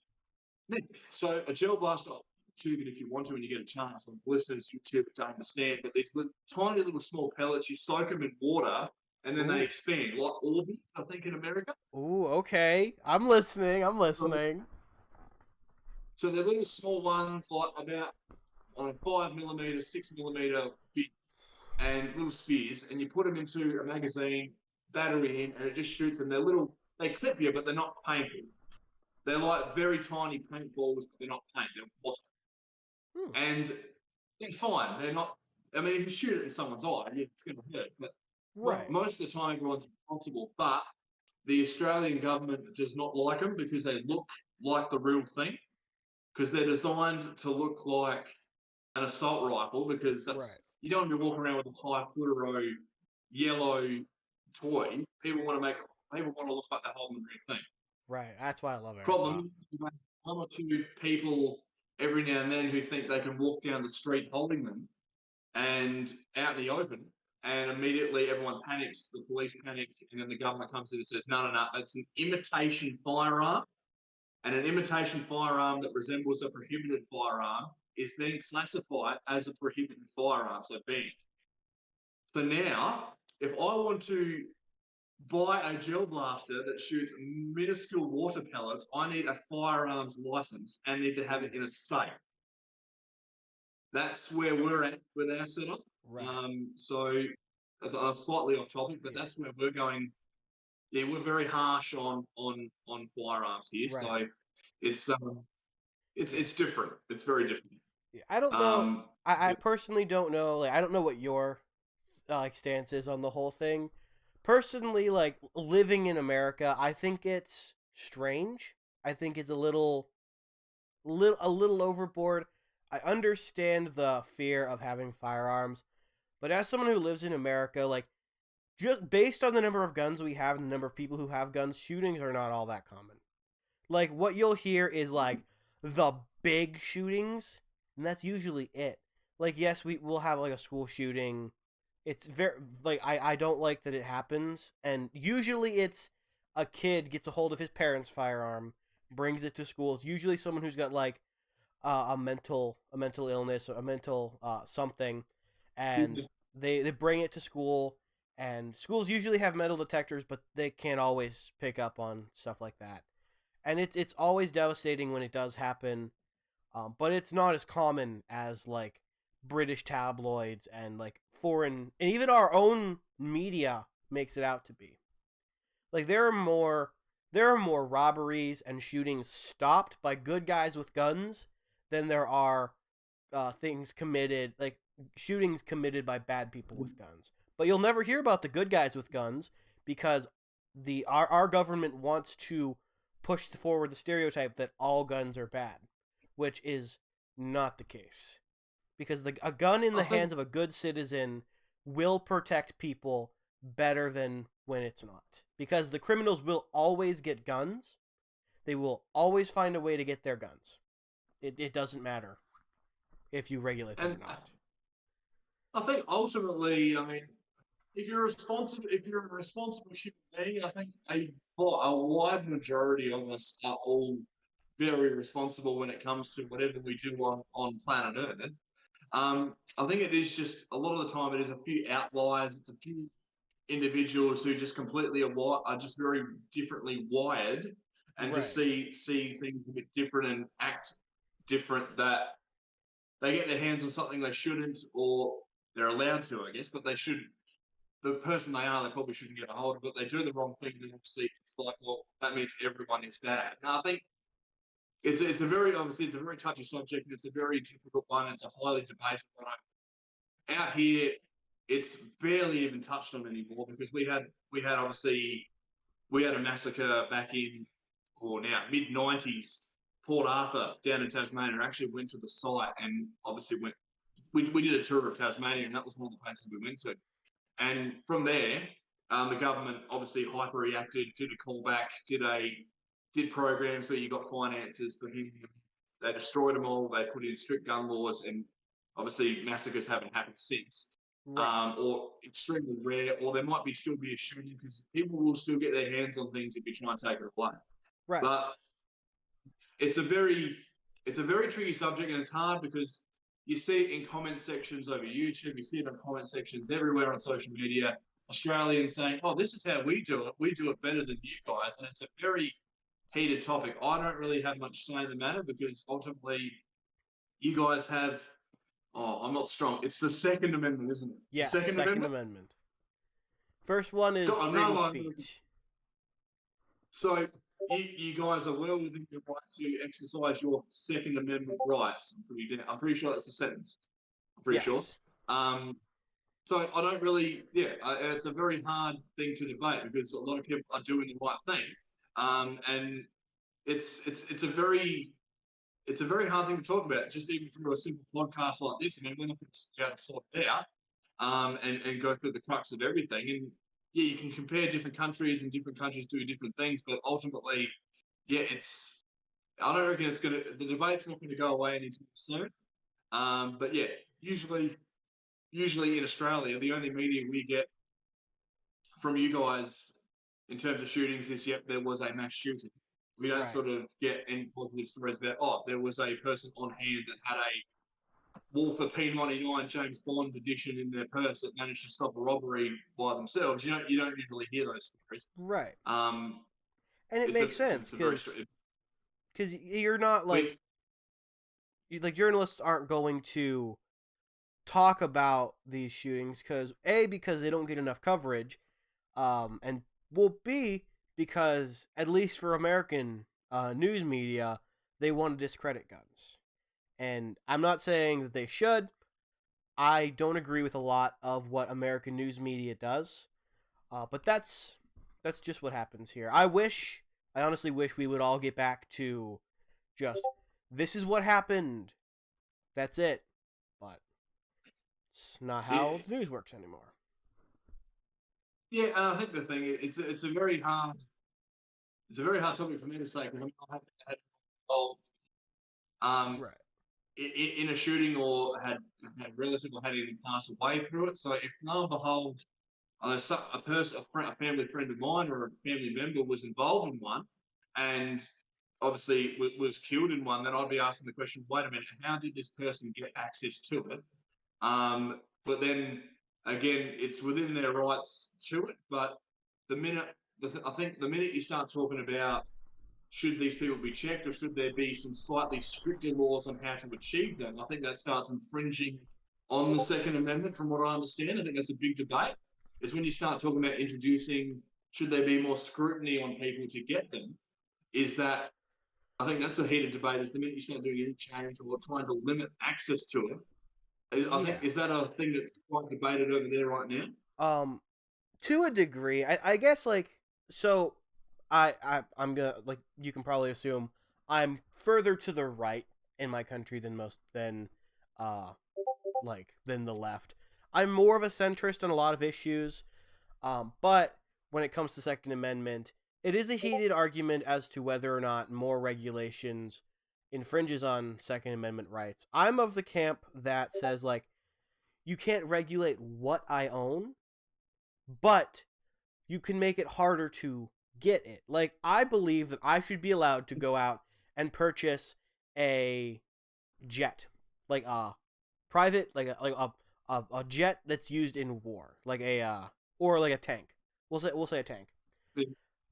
so a gel blaster, tube it if you want to when you get a chance. On listeners, YouTube to understand, but these tiny little small pellets, you soak them in water and then they Ooh, expand, like Orbeez, I think in America. ooh. Okay, I'm listening. I'm So, listening. so they're little small ones, like about on a 5 millimeter, 6 millimeter bit and little spears, and you put them into a magazine, battery in, and it just shoots them. They're little, they clip you, but they're not painted. They're like very tiny paintballs, but they're not paint. They're water. Hmm. And they're fine. They're not. I mean, if you shoot it in someone's eye, yeah, it's going to hurt. But Right, most of the time, everyone's responsible. But the Australian government does not like them because they look like the real thing. Because they're designed to look like an assault rifle because right. that's you don't want to be walking around with a high fluoro yellow toy. People want to look like they're holding the real thing. Right. That's why I love airsoft. Problem, you have one or two people every now and then who think they can walk down the street holding them and out in the open, and immediately everyone panics, the police panic, and then the government comes in and says, no, no, no, that's an imitation firearm, and an imitation firearm that resembles a prohibited firearm is then classified as a prohibited firearm, so banned. So now, if I want to buy a gel blaster that shoots minuscule water pellets, I need a firearms license and need to have it Ooh, in a safe. That's where we're at with our setup. right. So slightly off topic, but Yeah. that's where we're going. Yeah, we're very harsh on firearms here, Right. so it's um Yeah. it's different. It's very different. Yeah. I don't know. Um, I personally don't know. Like, I don't know what your like stance is on the whole thing. Personally, like living in America, I think it's strange. I think it's a little overboard. I understand the fear of having firearms, but as someone who lives in America, like just based on the number of guns we have and the number of people who have guns, shootings are not all that common. Like what you'll hear is like the big shootings, and that's usually it. Like yes, we will have like a school shooting. It's very like I don't like that it happens, and usually it's a kid gets a hold of his parents' firearm, brings it to school. It's usually someone who's got like a mental illness or a mental something, and they bring it to school. And schools usually have metal detectors, but they can't always pick up on stuff like that. And it's always devastating when it does happen, but it's not as common as like British tabloids and like foreign, and even our own media makes it out to be. Like there are more robberies and shootings stopped by good guys with guns than there are things committed, like shootings committed by bad people with guns. But you'll never hear about the good guys with guns because our government wants to push forward the stereotype that all guns are bad, which is not the case. Because a gun in I the think, hands of a good citizen will protect people better than when it's not. Because the criminals will always get guns. They will always find a way to get their guns. It doesn't matter if you regulate them or and not. I think ultimately, I mean, if you're a responsible human being, I think a wide majority of us are all very responsible when it comes to whatever we do on planet Earth. I think it is just a lot of the time it is a few outliers. It's a few individuals who just completely are just very differently wired and just Right. see things a bit different and act different, that they get their hands on something they shouldn't, or they're allowed to, I guess, but they should. The person they are, they probably shouldn't get a hold of it. They do the wrong thing, then obviously it's like, well, that means everyone is bad. Now, I think it's a very obviously it's a very touchy subject, and it's a very difficult one. It's a highly debated one. Out here, it's barely even touched on anymore because we had obviously we had a massacre back in, or now mid 90s. Port Arthur down in Tasmania. I actually went to the site and obviously we did a tour of Tasmania, and that was one of the places we went to. And from there, the government obviously hyper reacted, did a callback, did programs where you got finances for him. They destroyed them all. They put in strict gun laws, and obviously massacres haven't happened since, Right. or extremely rare. Or there might be still be a shooting because people will still get their hands on things if you try and take it away. Right. But it's a very it's a very tricky subject, and it's hard because you see it in comment sections over YouTube, you see it in comment sections everywhere on social media. Australians saying, "Oh, this is how we do it. We do it better than you guys," and it's a very heated topic. I don't really have much say in the matter because ultimately, you guys have. Oh, I'm not strong. It's the Second Amendment, isn't it? It's the Yes. Second Second Amendment. Amendment. First one is Got freedom of another. speech. So you guys are well within your right to exercise your Second Amendment rights. I'm pretty sure that's a sentence. I'm pretty sure. Yes. Um, so I don't really, yeah, it's a very hard thing to debate because a lot of people are doing the right thing, and it's a very hard thing to talk about. Just even through a simple podcast like this, I mean, we're not going to be able to sort it out, and go through the crux of everything. And yeah, you can compare different countries, and different countries do different things, but ultimately, yeah, I don't reckon the debate's not going to go away anytime soon. But yeah, usually, usually in Australia, the only media we get from you guys in terms of shootings is, yep, there was a mass shooting. We don't Right. sort of get any positive stories about, oh, there was a person on hand that had a Walther P99 James Bond edition in their purse that managed to stop a robbery by themselves. You don't usually hear those stories. Right. Um, And it it's a makes sense it's a very because you're not we like journalists aren't going to talk about these shootings because they don't get enough coverage, and well B because at least for American news media they want to discredit guns, and I'm not saying that they should. I don't agree with a lot of what American news media does, but that's just what happens here. I honestly wish we would all get back to just this is what happened. That's it. But it's not how it, the news works anymore. yeah, and I think the thing it's a very hard topic for me to say because I haven't had involved um, Right. in a shooting or had relative or had anything pass away through it. So if lo and behold, a family friend of mine or a family member was involved in one, and obviously was killed in one, then I'd be asking the question: wait a minute, how did this person get access to it? But then again, it's within their rights to it. But the minute I think the minute you start talking about should these people be checked or should there be some slightly stricter laws on how to achieve them, I think that starts infringing on the Second Amendment, from what I understand. I think that's a big debate, is when you start talking about introducing, should there be more scrutiny on people to get them, is that, I think that's a heated debate, is the minute you start doing any change or trying to limit access to it. I think, Yeah. is that a thing that's quite debated over there right now? Um, to a degree, I guess like so. I'm gonna like you can probably assume I'm further to the right in my country than uh than the left. I'm more of a centrist on a lot of issues. But when it comes to Second Amendment, it is a heated argument as to whether or not more regulations infringes on Second Amendment rights. I'm of the camp that says like you can't regulate what I own, but you can make it harder to get it. Like I believe that I should be allowed to go out and purchase a jet, like a private, like a jet that's used in war, like a or like a tank. We'll say a tank.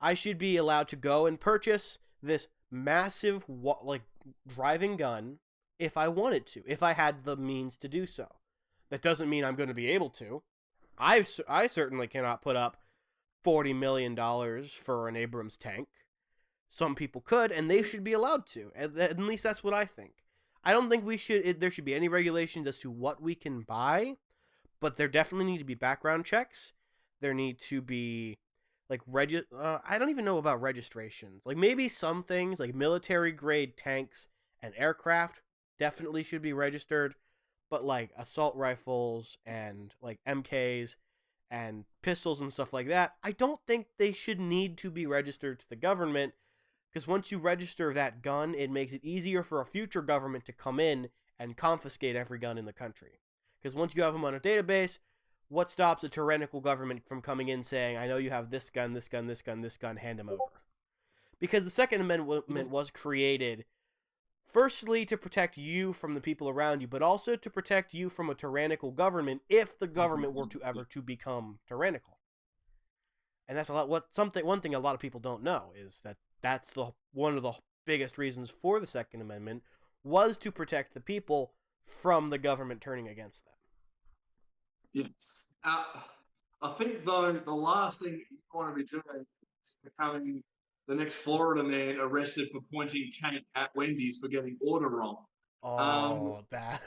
I should be allowed to go and purchase this massive like driving gun if I wanted to, if I had the means to do so. That doesn't mean I'm going to be able to. I certainly cannot put up $40 million for an Abrams tank. Some people could, and they should be allowed to. At least that's what I think. I don't think there should be any regulations as to what we can buy, but there definitely need to be background checks. There need to be like I don't even know about registrations. Like maybe some things like military grade tanks and aircraft definitely should be registered, but like assault rifles and like MKs and pistols and stuff like that, I don't think they should need to be registered to the government, because once you register that gun, it makes it easier for a future government to come in and confiscate every gun in the country. Because once you have them on a database, what stops a tyrannical government from coming in saying, I know you have this gun, this gun, this gun, this gun, hand them over? Because the Second Amendment was created firstly to protect you from the people around you, but also to protect you from a tyrannical government if the government were to ever to become tyrannical. And that's one thing a lot of people don't know is that that's one of the biggest reasons for the Second Amendment was to protect the people from the government turning against them. Yeah. I think though the last thing you want to be doing is becoming the next Florida man arrested for pointing tank at Wendy's for getting order wrong. Oh, that.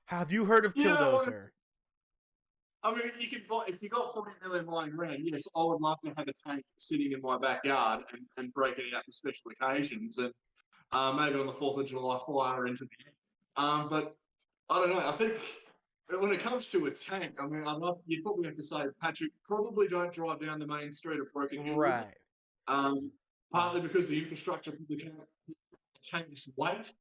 Have you heard of Yeah, Killdozer? I mean, you could buy, if you got 40 million lying around. Yes, I would love to have a tank sitting in my backyard and break it out for special occasions, and maybe on the 4th of July fire into the air. But I don't know. I think when it comes to a tank, I mean, you probably have to say, Patrick, probably don't drive down the main street of Broken Hill with it. Right. Partly because the infrastructure for the tank's weight.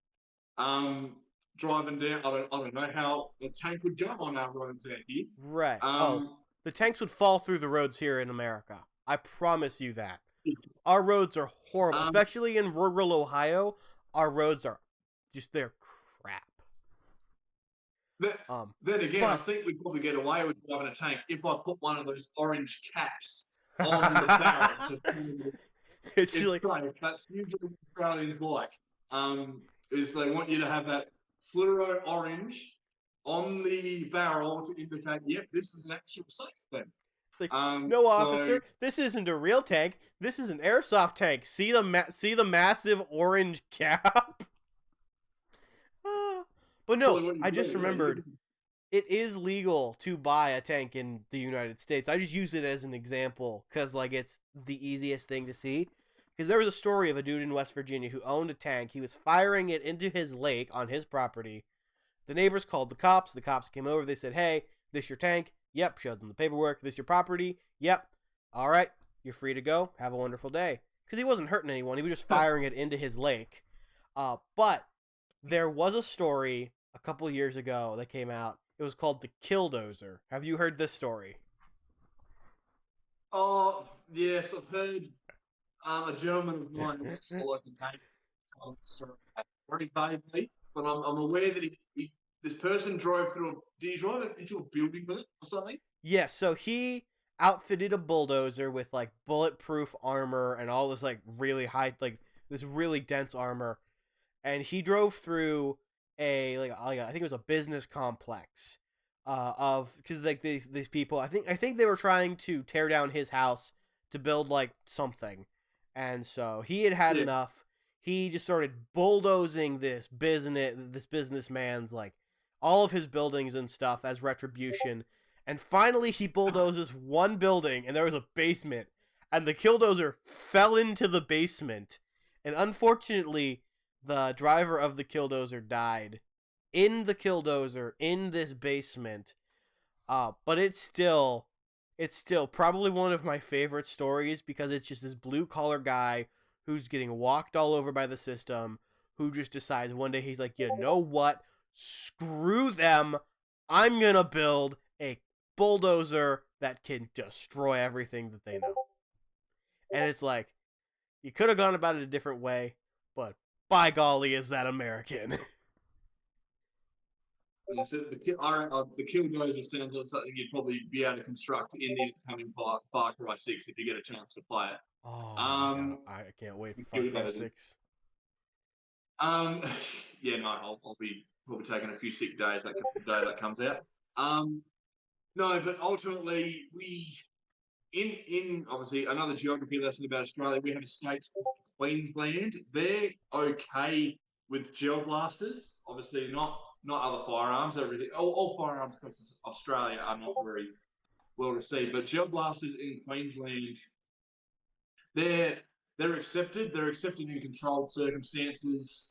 Driving down, I don't know how a tank would go on our roads out here. Right. The tanks would fall through the roads here in America. I promise you that. Our roads are horrible, especially in rural Ohio. Our roads are they're crap. Then again, I think we'd probably get away with driving a tank if I put one of those orange caps on the barrel. It's like that's usually what Australians like. Is they want you to have that fluoro orange on the barrel to indicate, yep, this is an actual safe thing. Like, no, officer, this isn't a real tank. This is an airsoft tank. See the massive orange cap? But no, I just remembered it is legal to buy a tank in the United States. I just use it as an example because like it's the easiest thing to see. Because there was a story of a dude in West Virginia who owned a tank. He was firing it into his lake on his property. The neighbors called the cops. The cops came over. They said, hey, this your tank? Yep. Showed them the paperwork. This your property? Yep. All right. You're free to go. Have a wonderful day. Because he wasn't hurting anyone. He was just firing it into his lake. But there was a story a couple years ago that came out. It was called the Killdozer. Have you heard this story? Oh, yes. I've heard a gentleman of mine who works for the local bank very vaguely, but I'm aware that this person drove through. Did he drive it into a building with it or something? Yes, so he outfitted a bulldozer with like bulletproof armor and all this like really high, like this really dense armor, and he drove through I think it was a business complex, of because like these people. I think they were trying to tear down his house to build like something, and so he had had Yeah. enough. He just started bulldozing this businessman's like all of his buildings and stuff as retribution. And finally, he bulldozes one building, and there was a basement, and the killdozer fell into the basement, and unfortunately, the driver of the killdozer died in the killdozer in this basement. But it's still probably one of my favorite stories because it's just this blue collar guy who's getting walked all over by the system, who just decides one day he's like, you know what? Screw them. I'm gonna build a bulldozer that can destroy everything that they know. And it's like, you could have gone about it a different way, but by golly, is that American? And so the Killdozer sounds like something you'd probably be able to construct in the upcoming Far Cry 6 if you get a chance to play it. Oh my god, I can't wait for Far Cry Killdozer. 6. Um, yeah, no, I'll be probably taking a few sick days that the day that comes out. Um, no, but ultimately in obviously another geography lesson about Australia, we have a state called Queensland. They're okay with gel blasters. Obviously, not other firearms. Everything, all firearms across Australia are not very well received, but gel blasters in Queensland, they're they're accepted. They're accepted in controlled circumstances.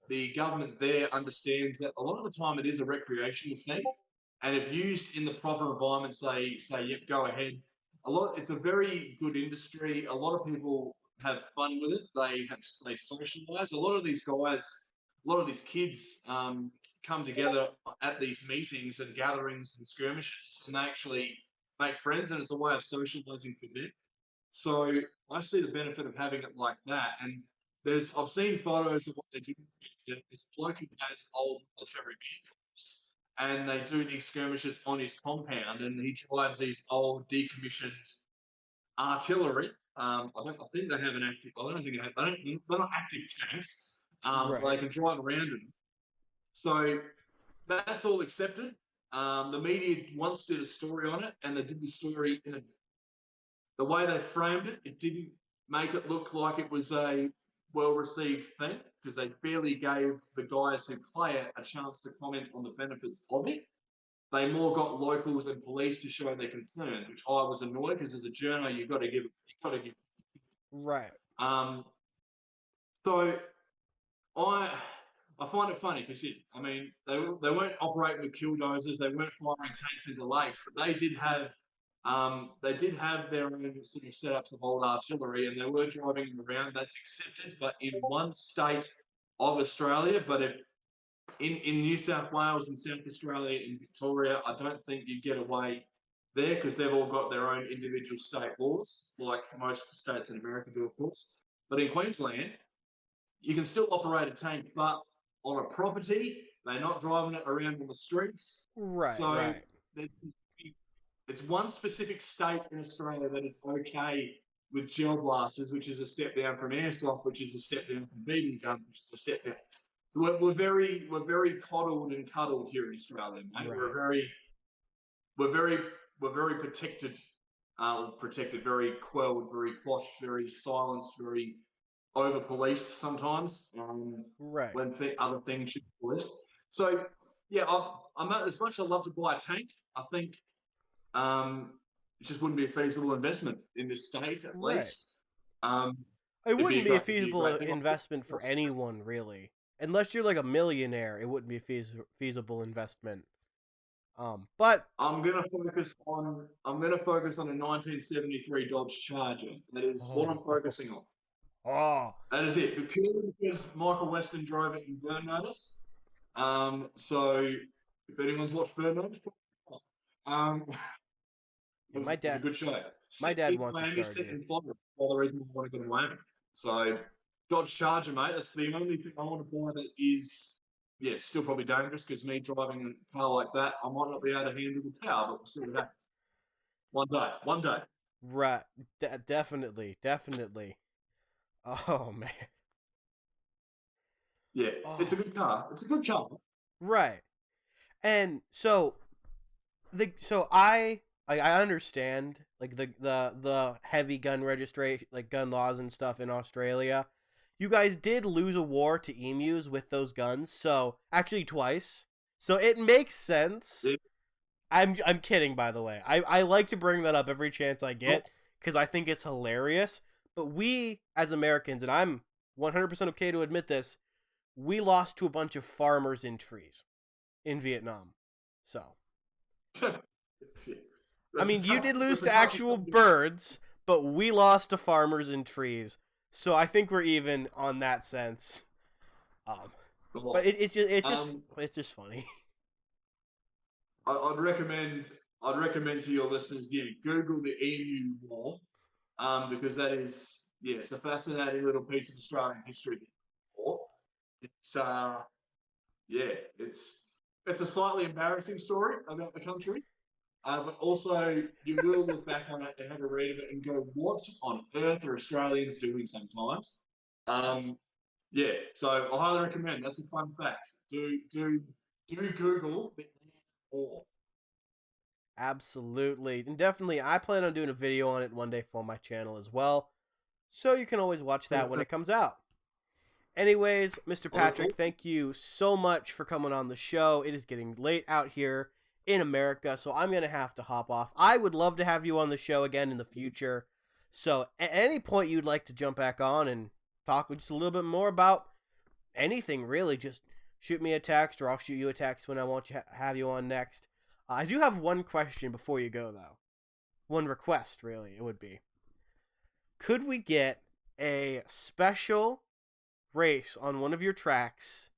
The government there understands that a lot of the time it is a recreational thing, and if used in the proper environment, say yep, go ahead. It's a very good industry. A lot of people have fun with it. They socialise. A lot of these kids come together at these meetings and gatherings and skirmishes, and they actually make friends, and it's a way of socialising for them. So I see the benefit of having it like that. And I've seen photos of what they do. This bloke who has old military vehicles, and they do these skirmishes on his compound, and he drives these old decommissioned artillery. I think they have an active. I don't think they have. They're not active tanks. But they Right. can drive around them. So that's all accepted. The media once did a story on it, and they did the story in the way they framed it. It didn't make it look like it was a well received thing because they barely gave the guys who play it a chance to comment on the benefits of it. They more got locals and police to show their concern, which I was annoyed because as a journo, you've got to give. Right. Um, so I I find it funny because I mean they weren't operating with killdozers, they weren't firing tanks into lakes, but they did have their own sort of setups of old artillery, and they were driving them around. That's accepted, but in one state of Australia, but if in New South Wales and South Australia and Victoria, I don't think you get away there because they've all got their own individual state laws, like most states in America do, of course. But in Queensland, you can still operate a tank, but on a property, they're not driving it around on the streets. Right. So Right. it's one specific state in Australia that is okay with gel blasters, which is a step down from airsoft, which is a step down from beating guns, which is a step down. We're very coddled and cuddled here in Australia, mate. Right. We're very we're very protected, protected, very quelled, very quashed, very silenced, very over policed sometimes Right. when other things should be policed. So yeah, I'm as much as I love to buy a tank. I think it just wouldn't be a feasible investment in this state, at Right. least. It It'd be wouldn't a be a great, it'd be a feasible great thing. investment for anyone, really. Unless you're like a millionaire, it wouldn't be a feasible investment. But I'm gonna focus on a 1973 Dodge Charger. That is what I'm oh, focusing on. oh, That is it. But purely because Michael Weston drove it in Burn Notice. So if anyone's watched Burn Notice, um, yeah, it was a good show. my Set dad in wants a Miami, set charger. in Florida. All the reason I want to go to Miami. So Dodge Charger, mate. That's the only thing I want to buy that is, yeah, still probably dangerous because me driving a car like that, I might not be able to handle the power, but we'll see what happens. One day, one day. Right. Definitely, definitely. Oh man. Yeah, it's a Oh, good car. It's a good car. right. And so I understand like the heavy gun registration, like gun laws and stuff in Australia. You guys did lose a war to emus with those guns, so actually twice. So it makes sense. Yeah. I'm kidding, by the way. I like to bring that up every chance I Well, get because I think it's hilarious. But we as Americans, and I'm 100% okay to admit this, we lost to a bunch of farmers in trees in Vietnam. So I mean, you did lose that's a to tough actual discussion. birds, but we lost to farmers and trees. So I think we're even on that sense. Um, but Um, it's just funny. I'd recommend to your listeners, yeah, Google the EU War, because that is, yeah, it's a fascinating little piece of Australian history. War. It's yeah, it's a slightly embarrassing story about the country, but also you will look back on it and have a read of it and go, what on earth are Australians doing sometimes? Um, yeah, so I highly recommend. That's a fun fact. Do Google the war. Absolutely. And definitely, I plan on doing a video on it one day for my channel as well. So you can always watch that when it comes out. Anyways, Mr. I look Patrick, forward. thank you so much for coming on the show. It is getting late out here in America, so I'm going to have to hop off. I would love to have you on the show again in the future. So, at any point you'd like to jump back on and talk just a little bit more about anything, really, just shoot me a text or I'll shoot you a text when I want to have you on next. I do have one question before you go, though. One request, really, it would be. Could we get a special race on one of your tracks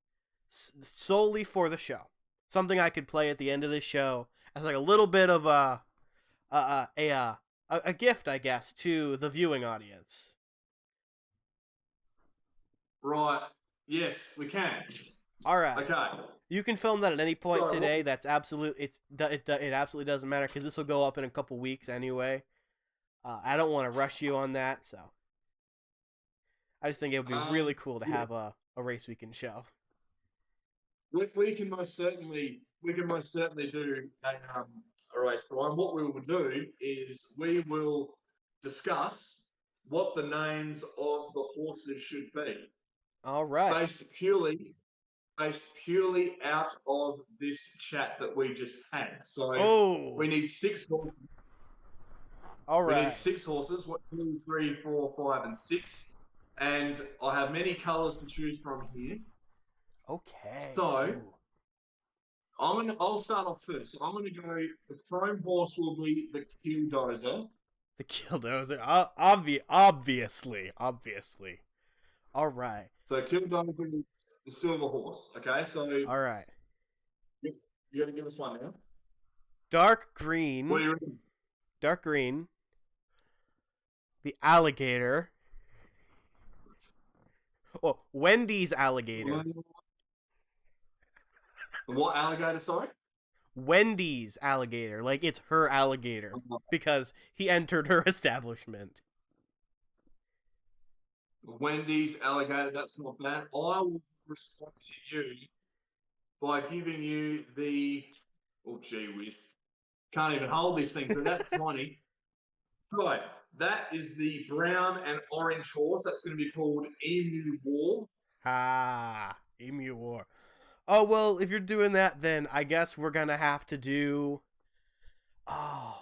solely for the show? Something I could play at the end of the show as like a little bit of a gift, I guess, to the viewing audience. Right. Yes, we can. All right. Okay. You can film that at any point So, today. That's absolute. It absolutely doesn't matter because this will go up in a couple weeks anyway. I don't want to rush you on that, so I just think it would be really cool to yeah, have a race we can show. we can most certainly do a race, Brian. What we will do is we will discuss what the names of the horses should be, All right. based purely out of this chat that we just had. So Oh. we need six horses. All We need right. six horses. What, two, three, four, five, and six. And I have many colours to choose from here. Okay. So Ooh. I'll start off first. So I'm gonna go. The chrome horse will be the Killdozer. The killdozer. Obviously. All right. So Killdozer is the silver horse. Okay, so All right. you gotta give us one now. Dark What green. are you ready? Dark green. The alligator. Oh, Wendy's alligator. What alligator? Sorry. Wendy's alligator. Like it's her alligator because he entered her establishment. Wendy's alligator. That's not bad. I will respond to you by giving you the. Oh, gee whiz. Can't even hold this thing. So that's 20. Right. That is the brown and orange horse. That's going to be called Emu War. Emu War. Oh well, if you're doing that, then I guess we're gonna have to do. Oh,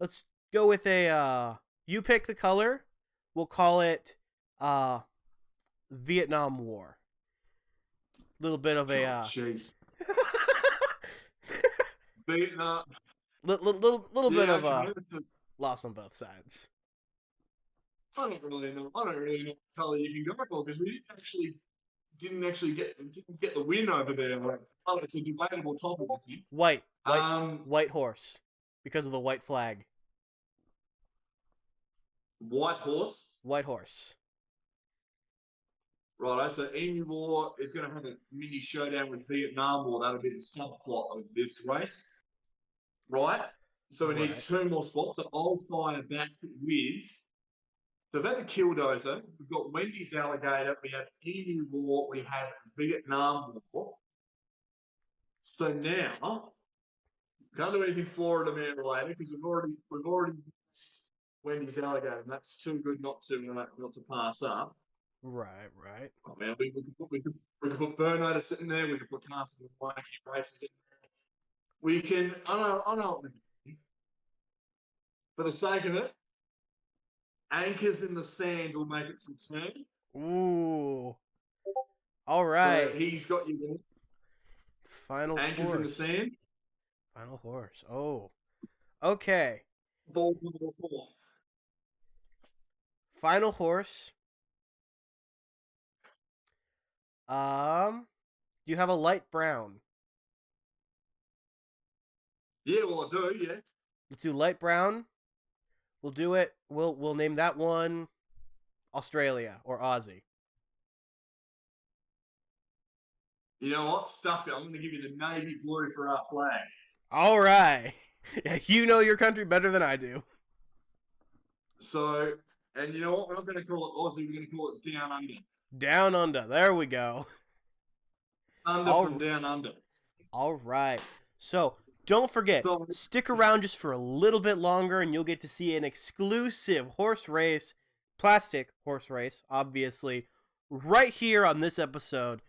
let's go with a. You pick the color. We'll call it uh, Vietnam War. Little bit of a. Oh, jeez. Vietnam. Little bit Yeah, of okay. a loss on both sides. I don't really know. I don't really know what color you can go for because we didn't actually get the win over there. Like, oh, it's a debatable topic, I think. White, Um, white horse, because of the white flag. white horse. White horse. Right, so Emu War is going to have a mini showdown with Vietnam War. That'll be the subplot of this race, right? So we need Right. two more spots. So I'll fire back with So we've had the Killdozer, we've got Wendy's Alligator, we have Emu War, we have Vietnam War. So now, can't do anything Florida Man related because we've already missed Wendy's Alligator, and that's too good not to pass up. Right. Oh man, we could put Burnout sitting there, we could put Castles and Wacky Races in there. We can, I know what we do. For the sake of it, Anchors in the Sand will make its return. Ooh. All right. So he's got you there. Final Anchors horse. in the Sand. Final horse. Oh. Okay. Ball number 4. Final horse. Do you have a light brown? Yeah, well I do, yeah. Let's do light brown. We'll do it. We'll name that one Australia or Aussie. You know what? Stuff it. I'm going to give you the navy blue for our flag. All right. Yeah, you know your country better than I do. So, and you know what? We're not going to call it Aussie. We're going to call it Down Under. Down under. There we go. From Down Under. All right. So, don't forget, stick around just for a little bit longer and you'll get to see an exclusive horse race, plastic horse race, obviously, right here on this episode.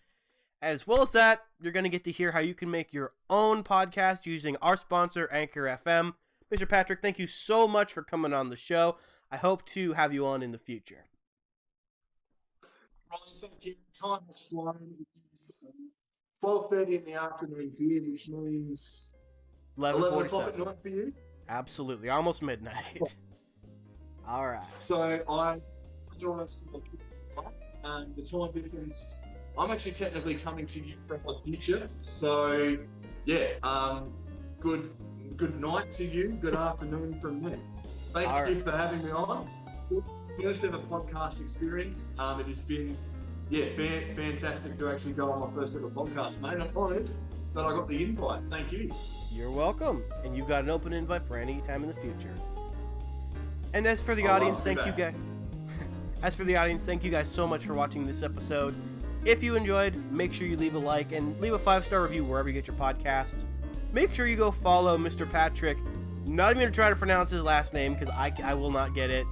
As well as that, you're going to get to hear how you can make your own podcast using our sponsor, Anchor FM. Mr. Patrick, thank you so much for coming on the show. I hope to have you on in the future. Ryan, thank you. Time has flown. 12:30 in the afternoon here, which means 11 o'clock at night for you? Absolutely. Almost midnight. All right. So I joined us and the time difference. I'm actually technically coming to you from the future. So yeah, good night to you. Good afternoon from me. Thank you for having me on. First ever podcast experience. It has been fantastic to actually go on my first ever podcast, mate. I'm honored that I got the invite. Thank you. You're welcome. And you've got an open invite for any time in the future. And as for the audience, thank you guys. As for the audience, thank you guys so much for watching this episode. If you enjoyed, make sure you leave a like and leave a 5-star review wherever you get your podcasts. Make sure you go follow Mr. Patrick. Not even going to try to pronounce his last name because I will not get it.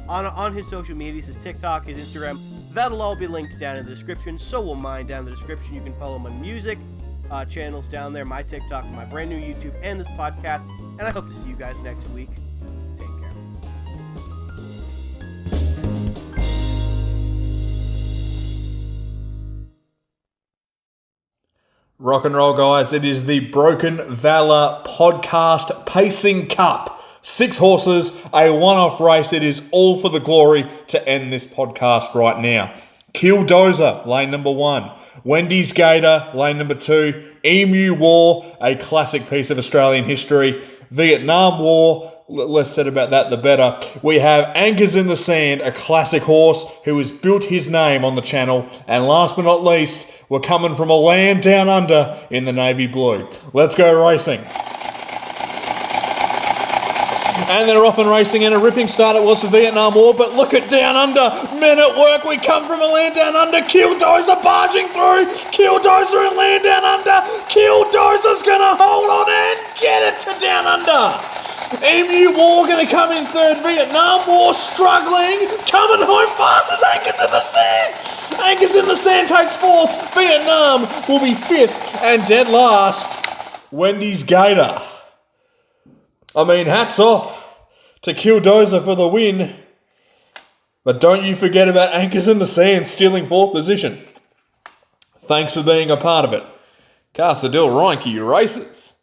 On his social medias, his TikTok, his Instagram, that'll all be linked down in the description. So will mine down in the description. You can follow my music channels down there, my TikTok, my brand new YouTube, and this podcast. And I hope to see you guys next week. Take care. Rock and roll, guys. It is the Broken Valor Podcast Pacing Cup. 6 horses, a one-off race. It is all for the glory to end this podcast right now. Killdozer, lane number 1. Wendy's Gator, lane number 2. Emu War, a classic piece of Australian history. Vietnam War, less said about that, the better. We have Anchors in the Sand, a classic horse who has built his name on the channel. And last but not least, we're coming from a land down under in the navy blue. Let's go racing. And they're off and racing, and a ripping start it was for Vietnam War, but look at Down Under. Men at work, we come from a land down under. Killdozer barging through. Killdozer and land down under. Killdozer's going to hold on and get it to Down Under. Emu War going to come in third. Vietnam War struggling. Coming home fast as Anchors in the Sand. Anchors in the Sand takes 4th. Vietnam will be 5th. And dead last, Wendy's Gator. I mean, hats off to Killdozer for the win. But don't you forget about Anchors in the Sand stealing 4th position. Thanks for being a part of it. Cassadell Reinke Races.